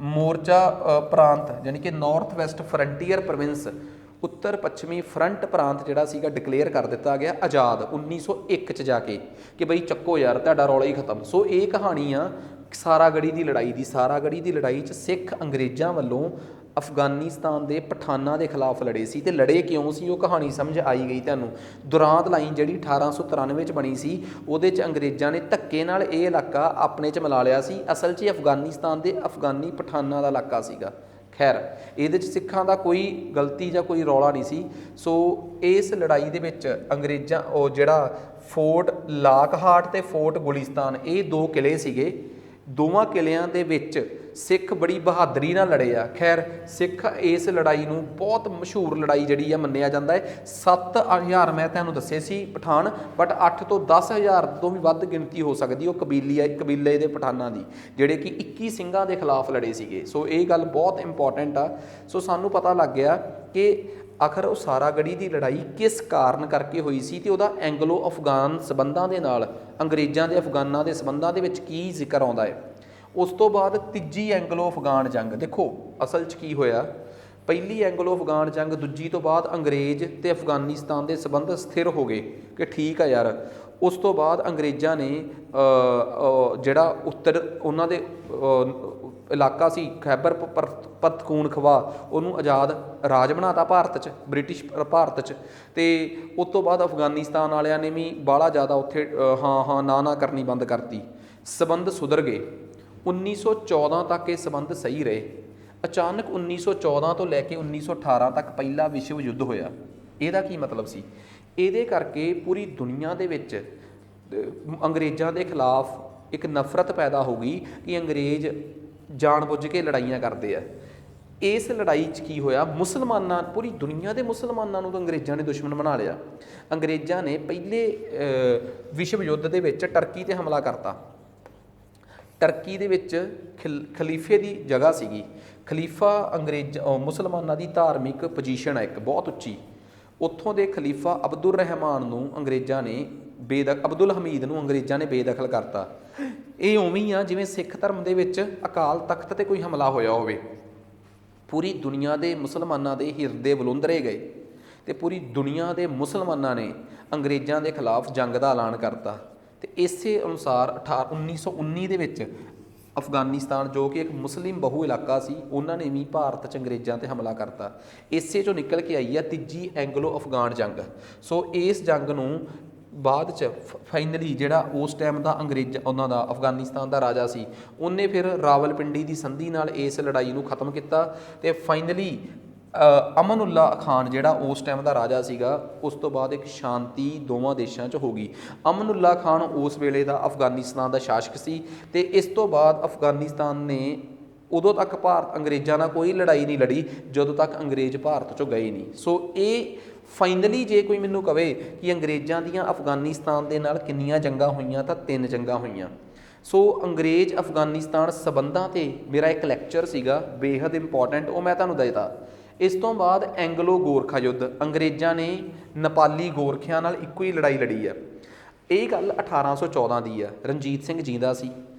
ਮੋਰਚਾ ਪ੍ਰਾਂਤ, ਯਾਨੀ ਕਿ ਨਾਰਥ ਵੈਸਟ ਫਰੰਟੀਅਰ ਪ੍ਰੋਵਿੰਸ, ਉੱਤਰ ਪੱਛਮੀ ਫਰੰਟ ਪ੍ਰਾਂਤ ਜਿਹੜਾ ਸੀਗਾ ਡਿਕਲੇਅਰ ਕਰ ਦਿੱਤਾ ਗਿਆ ਆਜ਼ਾਦ 1901 'ਚ ਜਾ ਕੇ, ਕਿ ਬਈ ਚੱਕੋ ਯਾਰ ਤੁਹਾਡਾ ਰੌਲਾ ਹੀ ਖਤਮ। ਸੋ ਇਹ ਕਹਾਣੀ ਆ ਸਾਰਾਗੜ੍ਹੀ ਦੀ ਲੜਾਈ ਦੀ। ਸਾਰਾਗੜ੍ਹੀ ਦੀ ਲੜਾਈ 'ਚ ਸਿੱਖ ਅੰਗਰੇਜ਼ਾਂ ਵੱਲੋਂ ਅਫਗਾਨਿਸਤਾਨ ਦੇ ਪਠਾਨਾਂ ਦੇ ਖਿਲਾਫ ਲੜੇ ਸੀ, ਅਤੇ ਲੜੇ ਕਿਉਂ ਸੀ ਉਹ ਕਹਾਣੀ ਸਮਝ ਆਈ ਗਈ ਤੁਹਾਨੂੰ। ਦੁਰਾਂਦ ਲਾਈਨ ਜਿਹੜੀ 1893 'ਚ ਬਣੀ ਸੀ, ਉਹਦੇ 'ਚ ਅੰਗਰੇਜ਼ਾਂ ਨੇ ਧੱਕੇ ਨਾਲ ਇਹ ਇਲਾਕਾ ਆਪਣੇ 'ਚ ਮਿਲਾ ਲਿਆ ਸੀ। ਅਸਲ 'ਚ ਅਫਗਾਨਿਸਤਾਨ ਦੇ ਅਫਗਾਨੀ ਪਠਾਨਾਂ ਦਾ ਇਲਾਕਾ ਸੀਗਾ। ਖੈਰ ਇਹਦੇ 'ਚ ਸਿੱਖਾਂ ਦਾ ਕੋਈ ਗਲਤੀ ਜਾਂ ਕੋਈ ਰੌਲਾ ਨਹੀਂ ਸੀ। ਸੋ ਇਸ ਲੜਾਈ ਦੇ ਵਿੱਚ ਅੰਗਰੇਜ਼ਾਂ ਉਹ ਜਿਹੜਾ ਫੋਰਟ ਲਾਕਹਾਰਟ ਅਤੇ ਫੋਰਟ ਗੁਲਿਸਤਾਨ, ਇਹ ਦੋ ਕਿਲ੍ਹੇ ਸੀਗੇ ਦੋਵਾਂ ਕਿਲਿਆਂ ਦੇ ਵਿੱਚ ਸਿੱਖ ਬੜੀ ਬਹਾਦਰੀ ਨਾਲ ਲੜੇ ਆ। ਖੈਰ ਸਿੱਖ ਇਸ ਲੜਾਈ ਨੂੰ ਬਹੁਤ ਮਸ਼ਹੂਰ ਲੜਾਈ ਜਿਹੜੀ ਆ ਮੰਨਿਆ ਜਾਂਦਾ ਹੈ। 7000 ਮੈਂ ਤੁਹਾਨੂੰ ਦੱਸੇ ਸੀ ਪਠਾਨ, ਬਟ 8 ਤੋਂ 10,000 ਤੋਂ ਵੀ ਵੱਧ ਗਿਣਤੀ ਹੋ ਸਕਦੀ ਉਹ ਕਬੀਲੇ ਦੇ ਪਠਾਨਾਂ ਦੀ, ਜਿਹੜੇ ਕਿ 21 ਸਿੰਘਾਂ ਦੇ ਖਿਲਾਫ ਲੜੇ ਸੀਗੇ। ਸੋ ਇਹ ਗੱਲ ਬਹੁਤ ਇੰਪੋਰਟੈਂਟ ਆ। ਸੋ ਸਾਨੂੰ ਪਤਾ ਲੱਗ ਗਿਆ ਕਿ ਆਖਰ ਉਸਾਰਾਗੜੀ ਦੀ ਲੜਾਈ ਕਿਸ ਕਾਰਨ ਕਰਕੇ ਹੋਈ ਸੀ ਅਤੇ ਉਹਦਾ ਐਂਗਲੋ ਅਫਗਾਨ ਸਬੰਧਾਂ ਦੇ ਨਾਲ, ਅੰਗਰੇਜ਼ਾਂ ਦੇ ਅਫਗਾਨਾਂ ਦੇ ਸਬੰਧਾਂ ਦੇ ਵਿੱਚ ਕੀ ਜ਼ਿਕਰ ਆਉਂਦਾ ਹੈ। ਉਸ ਤੋਂ ਬਾਅਦ ਤੀਜੀ ਐਂਗਲੋ ਅਫਗਾਨ ਜੰਗ। ਦੇਖੋ ਅਸਲ 'ਚ ਕੀ ਹੋਇਆ, ਪਹਿਲੀ ਐਂਗਲੋ ਅਫਗਾਨ ਜੰਗ, ਦੂਜੀ ਤੋਂ ਬਾਅਦ ਅੰਗਰੇਜ਼ ਅਤੇ ਅਫਗਾਨਿਸਤਾਨ ਦੇ ਸਬੰਧ ਸਥਿਰ ਹੋ ਗਏ ਕਿ ਠੀਕ ਆ ਯਾਰ। ਉਸ ਤੋਂ ਬਾਅਦ ਅੰਗਰੇਜ਼ਾਂ ਨੇ ਜਿਹੜਾ ਉੱਤਰ ਉਹਨਾਂ ਦੇ ਇਲਾਕਾ ਸੀ ਖੈਬਰ ਪਖਤੂਨਖਵਾ, ਉਹਨੂੰ ਆਜ਼ਾਦ ਰਾਜ ਬਣਾਤਾ ਭਾਰਤ 'ਚ, ਬ੍ਰਿਟਿਸ਼ ਭਾਰਤ 'ਚ। ਅਤੇ ਉਸ ਤੋਂ ਬਾਅਦ ਅਫਗਾਨਿਸਤਾਨ ਵਾਲਿਆਂ ਨੇ ਵੀ ਬਾਹਲਾ ਜ਼ਿਆਦਾ ਉੱਥੇ ਹਾਂ ਨਾ ਕਰਨੀ ਬੰਦ ਕਰਤੀ, ਸਬੰਧ ਸੁਧਰ ਗਏ। 1914 ਤੱਕ ਇਹ ਸਬੰਧ ਸਹੀ ਰਹੇ। ਅਚਾਨਕ 1914 ਤੋਂ ਲੈ ਕੇ 1918 ਤੱਕ ਪਹਿਲਾ ਵਿਸ਼ਵ ਯੁੱਧ ਹੋਇਆ। ਇਹਦਾ ਕੀ ਮਤਲਬ ਸੀ? ਇਹਦੇ ਕਰਕੇ ਪੂਰੀ ਦੁਨੀਆ ਦੇ ਵਿੱਚ ਅੰਗਰੇਜ਼ਾਂ ਦੇ ਖਿਲਾਫ ਇੱਕ ਨਫ਼ਰਤ ਪੈਦਾ ਹੋ ਗਈ ਕਿ ਅੰਗਰੇਜ਼ ਜਾਣ-ਬੁੱਝ ਕੇ ਲੜਾਈਆਂ ਕਰਦੇ ਆ। ਇਸ ਲੜਾਈ 'ਚ ਕੀ ਹੋਇਆ, ਮੁਸਲਮਾਨਾਂ, ਪੂਰੀ ਦੁਨੀਆ ਦੇ ਮੁਸਲਮਾਨਾਂ ਨੂੰ ਤਾਂ ਅੰਗਰੇਜ਼ਾਂ ਨੇ ਦੁਸ਼ਮਣ ਬਣਾ ਲਿਆ। ਅੰਗਰੇਜ਼ਾਂ ਨੇ ਪਹਿਲੇ ਵਿਸ਼ਵ ਯੁੱਧ ਦੇ ਵਿੱਚ ਟਰਕੀ 'ਤੇ ਹਮਲਾ ਕਰਤਾ। ਟਰਕੀ ਦੇ ਵਿੱਚ ਖਲੀਫੇ ਦੀ ਜਗ੍ਹਾ ਸੀਗੀ। ਖਲੀਫਾ ਮੁਸਲਮਾਨਾਂ ਦੀ ਧਾਰਮਿਕ ਪੋਜੀਸ਼ਨ ਹੈ ਇੱਕ ਬਹੁਤ ਉੱਚੀ। ਉੱਥੋਂ ਦੇ ਖਲੀਫਾ ਅਬਦੁਲ ਰਹਿਮਾਨ ਨੂੰ ਅੰਗਰੇਜ਼ਾਂ ਨੇ ਅਬਦੁਲ ਹਮੀਦ ਨੂੰ ਅੰਗਰੇਜ਼ਾਂ ਨੇ ਬੇਦਖਲ ਕਰਤਾ। ਇਹ ਉਵੇਂ ਹੀ ਆ ਜਿਵੇਂ ਸਿੱਖ ਧਰਮ ਦੇ ਵਿੱਚ ਅਕਾਲ ਤਖਤ 'ਤੇ ਕੋਈ ਹਮਲਾ ਹੋਇਆ ਹੋਵੇ। ਪੂਰੀ ਦੁਨੀਆ ਦੇ ਮੁਸਲਮਾਨਾਂ ਦੇ ਹਿਰਦੇ ਬਲੁੰਦਰੇ ਗਏ ਅਤੇ ਪੂਰੀ ਦੁਨੀਆ ਦੇ ਮੁਸਲਮਾਨਾਂ ਨੇ ਅੰਗਰੇਜ਼ਾਂ ਦੇ ਖਿਲਾਫ ਜੰਗ ਦਾ ਐਲਾਨ ਕਰਤਾ। ਅਤੇ ਇਸੇ ਅਨੁਸਾਰ 1919 ਦੇ ਵਿੱਚ ਅਫਗਾਨਿਸਤਾਨ, ਜੋ ਕਿ ਇੱਕ ਮੁਸਲਿਮ ਬਹੁ ਇਲਾਕਾ ਸੀ, ਉਹਨਾਂ ਨੇ ਵੀ ਭਾਰਤ 'ਚ ਅੰਗਰੇਜ਼ਾਂ 'ਤੇ ਹਮਲਾ ਕਰਤਾ। ਇਸੇ 'ਚੋਂ ਨਿਕਲ ਕੇ ਆਈ ਆ ਤੀਜੀ ਐਂਗਲੋ ਅਫਗਾਨ ਜੰਗ। ਸੋ ਇਸ ਜੰਗ ਨੂੰ ਬਾਅਦ 'ਚ ਫਾਈਨਲੀ ਜਿਹੜਾ ਉਸ ਟਾਈਮ ਦਾ ਉਹਨਾਂ ਦਾ ਅਫਗਾਨਿਸਤਾਨ ਦਾ ਰਾਜਾ ਸੀ, ਉਹਨੇ ਫਿਰ ਰਾਵਲਪਿੰਡੀ ਦੀ ਸੰਧੀ ਨਾਲ ਇਸ ਲੜਾਈ ਨੂੰ ਖ਼ਤਮ ਕੀਤਾ। ਅਤੇ ਫਾਈਨਲੀ ਅਮਨ-ਉल्ला ਖਾਨ ਜਿਹੜਾ ਉਸ ਟਾਈਮ ਦਾ ਰਾਜਾ ਸੀਗਾ, ਉਸ ਤੋਂ ਬਾਅਦ ਇੱਕ ਸ਼ਾਂਤੀ ਦੋਵਾਂ ਦੇਸ਼ਾਂ 'ਚ ਹੋ ਗਈ। ਅਮਨ-ਉल्ला ਖਾਨ ਉਸ ਵੇਲੇ ਦਾ ਅਫਗਾਨਿਸਤਾਨ ਦਾ ਸ਼ਾਸਕ ਸੀ। ਅਤੇ ਇਸ ਤੋਂ ਬਾਅਦ ਅਫਗਾਨਿਸਤਾਨ ਨੇ ਉਦੋਂ ਤੱਕ ਅੰਗਰੇਜ਼ਾਂ ਨਾਲ ਕੋਈ ਲੜਾਈ ਨਹੀਂ ਲੜੀ ਜਦੋਂ ਤੱਕ ਅੰਗਰੇਜ਼ ਭਾਰਤ 'ਚੋਂ ਗਏ ਨਹੀਂ। ਸੋ ਇਹ ਫਾਈਨਲੀ ਜੇ ਕੋਈ ਮੈਨੂੰ ਕਵੇ ਕਿ ਅੰਗਰੇਜ਼ਾਂ ਦੀਆਂ ਅਫਗਾਨਿਸਤਾਨ ਦੇ ਨਾਲ ਕਿੰਨੀਆਂ ਜੰਗਾਂ ਹੋਈਆਂ, ਤਾਂ 3 ਜੰਗਾਂ ਹੋਈਆਂ। ਸੋ ਅੰਗਰੇਜ਼ ਅਫਗਾਨਿਸਤਾਨ ਸਬੰਧਾਂ 'ਤੇ ਮੇਰਾ ਇੱਕ ਲੈਕਚਰ ਸੀਗਾ ਬੇਹੱਦ ਇੰਪੋਰਟੈਂਟ, ਉਹ ਮੈਂ ਤੁਹਾਨੂੰ ਦਿੱਤਾ। ਇਸ ਤੋਂ ਬਾਅਦ ਐਂਗਲੋ ਗੋਰਖਾ ਯੁੱਧ, ਅੰਗਰੇਜ਼ਾਂ ਨੇ ਨੇਪਾਲੀ ਗੋਰਖਿਆਂ ਨਾਲ ਇੱਕੋ ਹੀ ਲੜਾਈ ਲੜੀ ਆ। ਇਹ ਗੱਲ 1814 ਦੀ ਆ। ਰਣਜੀਤ ਸਿੰਘ ਜੀਂਦਾ ਸੀ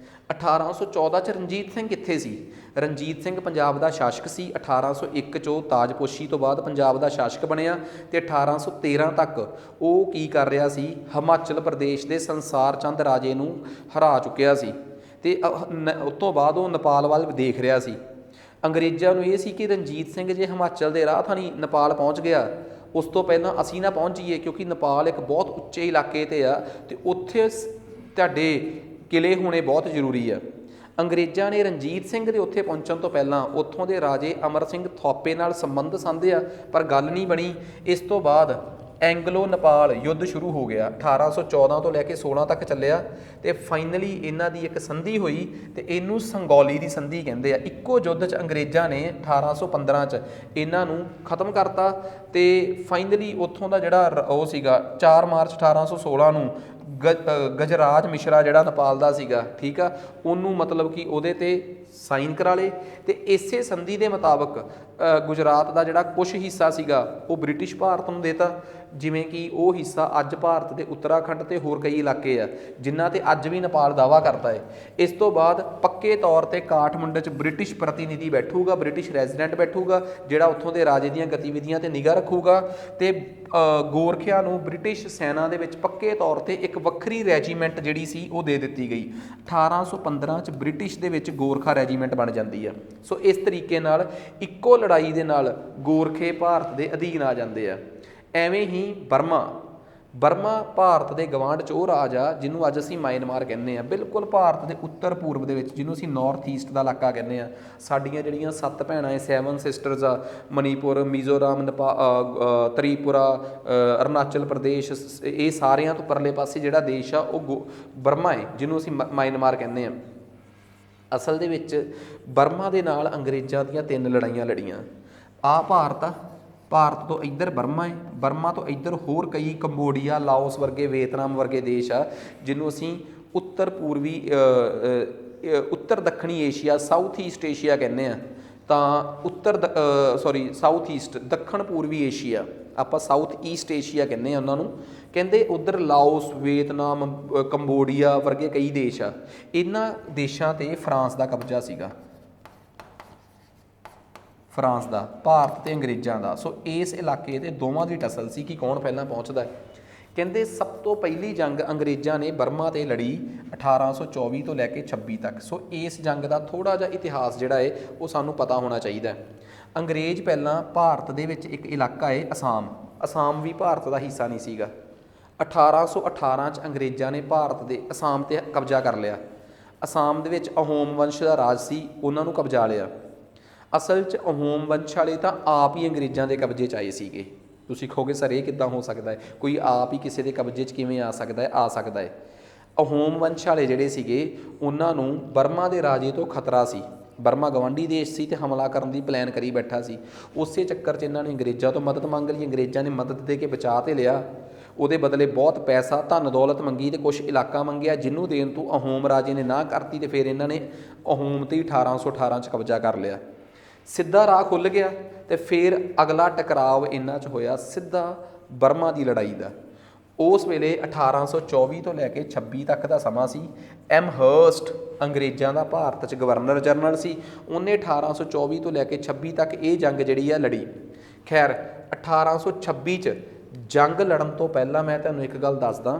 1814 'ਚ। ਰਣਜੀਤ ਸਿੰਘ ਕਿੱਥੇ ਸੀ? ਰਣਜੀਤ ਸਿੰਘ ਪੰਜਾਬ ਦਾ ਸ਼ਾਸਕ ਸੀ। 1801 'ਚੋਂ ਤਾਜਪੋਸ਼ੀ ਤੋਂ ਬਾਅਦ ਪੰਜਾਬ ਦਾ ਸ਼ਾਸਕ ਬਣਿਆ ਅਤੇ 1813 ਤੱਕ ਉਹ ਕੀ ਕਰ ਰਿਹਾ ਸੀ, ਹਿਮਾਚਲ ਪ੍ਰਦੇਸ਼ ਦੇ ਸੰਸਾਰ ਚੰਦ ਰਾਜੇ ਨੂੰ ਹਰਾ ਚੁੱਕਿਆ ਸੀ। ਅਤੇ ਉਸ ਤੋਂ ਬਾਅਦ ਉਹ ਨੇਪਾਲ ਵੱਲ ਦੇਖ ਰਿਹਾ ਸੀ। ਅੰਗਰੇਜ਼ਾਂ ਨੂੰ ਇਹ ਸੀ ਕਿ ਰਣਜੀਤ ਸਿੰਘ ਜੇ ਹਿਮਾਚਲ ਦੇ ਰਾਹ ਥਾਣੀ ਨੇਪਾਲ ਪਹੁੰਚ ਗਿਆ, ਉਸ ਤੋਂ ਪਹਿਲਾਂ ਅਸੀਂ ਨਾ ਪਹੁੰਚ ਜਾਈਏ, ਕਿਉਂਕਿ ਨੇਪਾਲ ਇੱਕ ਬਹੁਤ ਉੱਚੇ ਇਲਾਕੇ 'ਤੇ ਆ ਅਤੇ ਉੱਥੇ ਤੁਹਾਡੇ ਕਿਲੇ ਹੋਣੇ ਬਹੁਤ ਜ਼ਰੂਰੀ ਆ। ਅੰਗਰੇਜ਼ਾਂ ਨੇ ਰਣਜੀਤ ਸਿੰਘ ਦੇ ਉੱਥੇ ਪਹੁੰਚਣ ਤੋਂ ਪਹਿਲਾਂ ਉੱਥੋਂ ਦੇ ਰਾਜੇ ਅਮਰ ਸਿੰਘ ਥੋਪੇ ਨਾਲ ਸੰਬੰਧ ਸਾਂਭਿਆ, ਪਰ ਗੱਲ ਨਹੀਂ ਬਣੀ। ਇਸ ਤੋਂ ਬਾਅਦ ਐਂਗਲੋ ਨੇਪਾਲ ਯੁੱਧ ਸ਼ੁਰੂ ਹੋ ਗਿਆ। 1814 ਤੋਂ ਲੈ ਕੇ 16 ਤੱਕ ਚੱਲਿਆ ਅਤੇ ਫਾਈਨਲੀ ਇਹਨਾਂ ਦੀ ਇੱਕ ਸੰਧੀ ਹੋਈ ਅਤੇ ਇਹਨੂੰ ਸੰਗੌਲੀ ਦੀ ਸੰਧੀ ਕਹਿੰਦੇ ਆ। ਇੱਕੋ ਯੁੱਧ 'ਚ ਅੰਗਰੇਜ਼ਾਂ ਨੇ 1815 'ਚ ਇਹਨਾਂ ਨੂੰ ਖਤਮ ਕਰਤਾ ਅਤੇ ਫਾਈਨਲੀ ਉੱਥੋਂ ਦਾ ਜਿਹੜਾ ਉਹ ਸੀਗਾ 4 ਮਾਰਚ 1816 ਨੂੰ ਗਜਰਾਜ ਮਿਸ਼ਰਾ ਜਿਹੜਾ ਨੇਪਾਲ ਦਾ ਸੀਗਾ, ਠੀਕ ਆ, ਉਹਨੂੰ ਮਤਲਬ ਕਿ ਉਹਦੇ 'ਤੇ ਸਾਈਨ ਕਰਾ ਲਏ। ਅਤੇ ਇਸੇ ਸੰਧੀ ਦੇ ਮੁਤਾਬਕ ਗੁਜਰਾਤ ਦਾ ਜਿਹੜਾ ਕੁਛ ਹਿੱਸਾ ਸੀਗਾ ਉਹ ਬ੍ਰਿਟਿਸ਼ ਭਾਰਤ ਨੂੰ ਦੇਤਾ, ਜਿਵੇਂ ਕਿ ਉਹ ਹਿੱਸਾ ਅੱਜ ਭਾਰਤ ਦੇ ਉੱਤਰਾਖੰਡ ਅਤੇ ਹੋਰ ਕਈ ਇਲਾਕੇ ਆ ਜਿਨ੍ਹਾਂ 'ਤੇ ਅੱਜ ਵੀ ਨੇਪਾਲ ਦਾਅਵਾ ਕਰਦਾ ਹੈ। ਇਸ ਤੋਂ ਬਾਅਦ ਪੱਕੇ ਤੌਰ 'ਤੇ ਕਾਠਮੰਡੂ 'ਚ ਬ੍ਰਿਟਿਸ਼ ਪ੍ਰਤੀਨਿਧੀ ਬੈਠੂਗਾ, ਬ੍ਰਿਟਿਸ਼ ਰੈਜ਼ੀਡੈਂਟ ਬੈਠੂਗਾ, ਜਿਹੜਾ ਉੱਥੋਂ ਦੇ ਰਾਜੇ ਦੀਆਂ ਗਤੀਵਿਧੀਆਂ 'ਤੇ ਨਿਗਾਹ ਰੱਖੂਗਾ। ਅਤੇ ਗੋਰਖਿਆਂ ਨੂੰ ਬ੍ਰਿਟਿਸ਼ ਸੈਨਾ ਦੇ ਵਿੱਚ ਪੱਕੇ ਤੌਰ 'ਤੇ ਇੱਕ ਵੱਖਰੀ ਰੈਜੀਮੈਂਟ ਜਿਹੜੀ ਸੀ ਉਹ ਦੇ ਦਿੱਤੀ ਗਈ। 1815 'ਚ ਬ੍ਰਿਟਿਸ਼ ਦੇ ਵਿੱਚ ਗੋਰਖਾ ਰੈਜੀਮੈਂਟ ਬਣ ਜਾਂਦੀ ਆ। ਸੋ ਇਸ ਤਰੀਕੇ ਨਾਲ ਇੱਕੋ ਲੜਾਈ ਦੇ ਨਾਲ ਗੋਰਖੇ ਭਾਰਤ ਦੇ ਅਧੀਨ ਆ ਜਾਂਦੇ ਆ। ਐਵੇਂ ਹੀ ਬਰਮਾ ਭਾਰਤ ਦੇ ਗਵਾਂਢ 'ਚ ਉਹ ਰਾਜ ਆ ਜਿਹਨੂੰ ਅੱਜ ਅਸੀਂ ਮਾਇਨਮਾਰ ਕਹਿੰਦੇ ਹਾਂ, ਬਿਲਕੁਲ ਭਾਰਤ ਦੇ ਉੱਤਰ ਪੂਰਬ ਦੇ ਵਿੱਚ, ਜਿਹਨੂੰ ਅਸੀਂ ਨਾਰਥ ਈਸਟ ਦਾ ਇਲਾਕਾ ਕਹਿੰਦੇ ਹਾਂ। ਸਾਡੀਆਂ ਜਿਹੜੀਆਂ 7 ਭੈਣਾਂ ਹੈ, 7 ਸਿਸਟਰਸ ਆ, ਮਨੀਪੁਰ, ਮਿਜ਼ੋਰਮ, ਤ੍ਰਿਪੁਰਾ, ਅਰੁਣਾਚਲ ਪ੍ਰਦੇਸ਼, ਇਹ ਸਾਰਿਆਂ ਤੋਂ ਪਰਲੇ ਪਾਸੇ ਜਿਹੜਾ ਦੇਸ਼ ਆ ਉਹ ਬਰਮਾ ਹੈ, ਜਿਹਨੂੰ ਅਸੀਂ ਮਾਇਨਮਾਰ ਕਹਿੰਦੇ ਹਾਂ। ਅਸਲ ਦੇ ਵਿੱਚ ਬਰਮਾ ਦੇ ਨਾਲ ਅੰਗਰੇਜ਼ਾਂ ਦੀਆਂ 3 ਲੜਾਈਆਂ ਲੜੀਆਂ। ਆ ਭਾਰਤ ਆ, ਭਾਰਤ ਤੋਂ ਇੱਧਰ ਬਰਮਾ ਹੈ, ਬਰਮਾ ਤੋਂ ਇੱਧਰ ਹੋਰ ਕਈ ਕੰਬੋਡੀਆ, ਲਾਓਸ ਵਰਗੇ, ਵੀਅਤਨਾਮ ਵਰਗੇ ਦੇਸ਼ ਆ ਜਿਹਨੂੰ ਅਸੀਂ ਉੱਤਰ ਪੂਰਬੀ ਉੱਤਰ ਦੱਖਣੀ ਏਸ਼ੀਆ, ਸਾਊਥ ਈਸਟ ਏਸ਼ੀਆ ਕਹਿੰਦੇ ਆ। ਤਾਂ ਸਾਊਥ ਈਸਟ, ਦੱਖਣ ਪੂਰਬੀ ਏਸ਼ੀਆ, ਆਪਾਂ ਸਾਊਥ ਈਸਟ ਏਸ਼ੀਆ ਕਹਿੰਦੇ ਆ ਉਹਨਾਂ ਨੂੰ। ਕਹਿੰਦੇ ਉੱਧਰ ਲਾਓਸ, ਵੀਅਤਨਾਮ, ਕੰਬੋਡੀਆ ਵਰਗੇ ਕਈ ਦੇਸ਼ ਆ। ਇਹਨਾਂ ਦੇਸ਼ਾਂ 'ਤੇ ਫਰਾਂਸ ਦਾ ਕਬਜ਼ਾ ਸੀਗਾ, ਫਰਾਂਸ ਦਾ, ਭਾਰਤ ਤੇ ਅੰਗਰੇਜ਼ਾਂ ਦਾ। ਸੋ ਇਸ ਇਲਾਕੇ 'ਤੇ ਦੋਵਾਂ ਦੀ ਟਸਲ ਸੀ ਕਿ ਕੌਣ ਪਹਿਲਾਂ ਪਹੁੰਚਦਾ। ਕਹਿੰਦੇ ਸਭ ਤੋਂ ਪਹਿਲੀ ਜੰਗ ਅੰਗਰੇਜ਼ਾਂ ਨੇ ਬਰਮਾ 'ਤੇ ਲੜੀ 1824 ਤੋਂ ਲੈ ਕੇ 26 ਤੱਕ। ਸੋ ਇਸ ਜੰਗ ਦਾ ਥੋੜ੍ਹਾ ਜਿਹਾ ਇਤਿਹਾਸ ਜਿਹੜਾ ਹੈ ਉਹ ਸਾਨੂੰ ਪਤਾ ਹੋਣਾ ਚਾਹੀਦਾ। ਅੰਗਰੇਜ਼ ਪਹਿਲਾਂ ਭਾਰਤ ਦੇ ਵਿੱਚ ਇੱਕ ਇਲਾਕਾ ਹੈ ਅਸਾਮ, ਅਸਾਮ ਵੀ ਭਾਰਤ ਦਾ ਹਿੱਸਾ ਨਹੀਂ ਸੀਗਾ। 1818 'ਚ ਅੰਗਰੇਜ਼ਾਂ ਨੇ ਭਾਰਤ ਦੇ ਅਸਾਮ 'ਤੇ ਕਬਜ਼ਾ ਕਰ ਲਿਆ। ਅਸਾਮ ਦੇ ਵਿੱਚ ਅਹੋਮ ਵੰਸ਼ ਦਾ ਰਾਜ ਸੀ, ਉਹਨਾਂ ਨੂੰ ਕਬਜ਼ਾ ਲਿਆ। ਅਸਲ 'ਚ ਅਹੋਮ ਵੰਸ਼ ਵਾਲੇ ਤਾਂ ਆਪ ਹੀ ਅੰਗਰੇਜ਼ਾਂ ਦੇ ਕਬਜ਼ੇ 'ਚ ਆਏ ਸੀਗੇ। ਤੁਸੀਂ ਕਹੋਗੇ ਸਰ ਇਹ ਕਿੱਦਾਂ ਹੋ ਸਕਦਾ ਹੈ, ਕੋਈ ਆਪ ਹੀ ਕਿਸੇ ਦੇ ਕਬਜ਼ੇ 'ਚ ਕਿਵੇਂ ਆ ਸਕਦਾ ਹੈ? ਆ ਸਕਦਾ ਹੈ। ਅਹੋਮ ਵੰਸ਼ ਵਾਲੇ ਜਿਹੜੇ ਸੀਗੇ ਉਹਨਾਂ ਨੂੰ ਬਰਮਾ ਦੇ ਰਾਜੇ ਤੋਂ ਖਤਰਾ ਸੀ। ਬਰਮਾ ਗਵਾਂਢੀ ਦੇਸ਼ ਸੀ ਅਤੇ ਹਮਲਾ ਕਰਨ ਦੀ ਪਲਾਨ ਕਰੀ ਬੈਠਾ ਸੀ। ਉਸੇ ਚੱਕਰ 'ਚ ਇਹਨਾਂ ਨੇ ਅੰਗਰੇਜ਼ਾਂ ਤੋਂ ਮਦਦ ਮੰਗ ਲਈ। ਅੰਗਰੇਜ਼ਾਂ ਨੇ ਮਦਦ ਦੇ ਕੇ ਬਚਾ ਤੇ ਲਿਆ, ਉਹਦੇ ਬਦਲੇ ਬਹੁਤ ਪੈਸਾ, ਧਨ ਦੌਲਤ ਮੰਗੀ ਅਤੇ ਕੁਛ ਇਲਾਕਾ ਮੰਗਿਆ, ਜਿਹਨੂੰ ਦੇਣ ਤੋਂ ਅਹੋਮ ਰਾਜੇ ਨੇ ਨਾ ਕਰਤੀ ਅਤੇ ਫਿਰ ਇਹਨਾਂ ਨੇ ਅਹੋਮ 'ਤੇ 1818 'ਚ ਕਬਜ਼ਾ ਕਰ ਲਿਆ। ਸਿੱਧਾ ਰਾਹ ਖੁੱਲ੍ਹ ਗਿਆ ਅਤੇ ਫਿਰ ਅਗਲਾ ਟਕਰਾਵ ਇਹਨਾਂ 'ਚ ਹੋਇਆ ਸਿੱਧਾ ਬਰਮਾ ਦੀ ਲੜਾਈ ਦਾ। ਉਸ ਵੇਲੇ 1824 ਤੋਂ ਲੈ ਕੇ 26 ਤੱਕ ਦਾ ਸਮਾਂ ਸੀ। ਐਮਹਰਸਟ ਅੰਗਰੇਜ਼ਾਂ ਦਾ ਭਾਰਤ 'ਚ ਗਵਰਨਰ ਜਨਰਲ ਸੀ। ਉਹਨੇ 1824 ਤੋਂ ਲੈ ਕੇ 26 ਤੱਕ ਇਹ ਜੰਗ ਜਿਹੜੀ ਆ ਲੜੀ। ਖੈਰ 1826 'ਚ ਜੰਗ ਲੜਨ ਤੋਂ ਪਹਿਲਾਂ ਮੈਂ ਤੁਹਾਨੂੰ ਇੱਕ ਗੱਲ ਦੱਸਦਾ।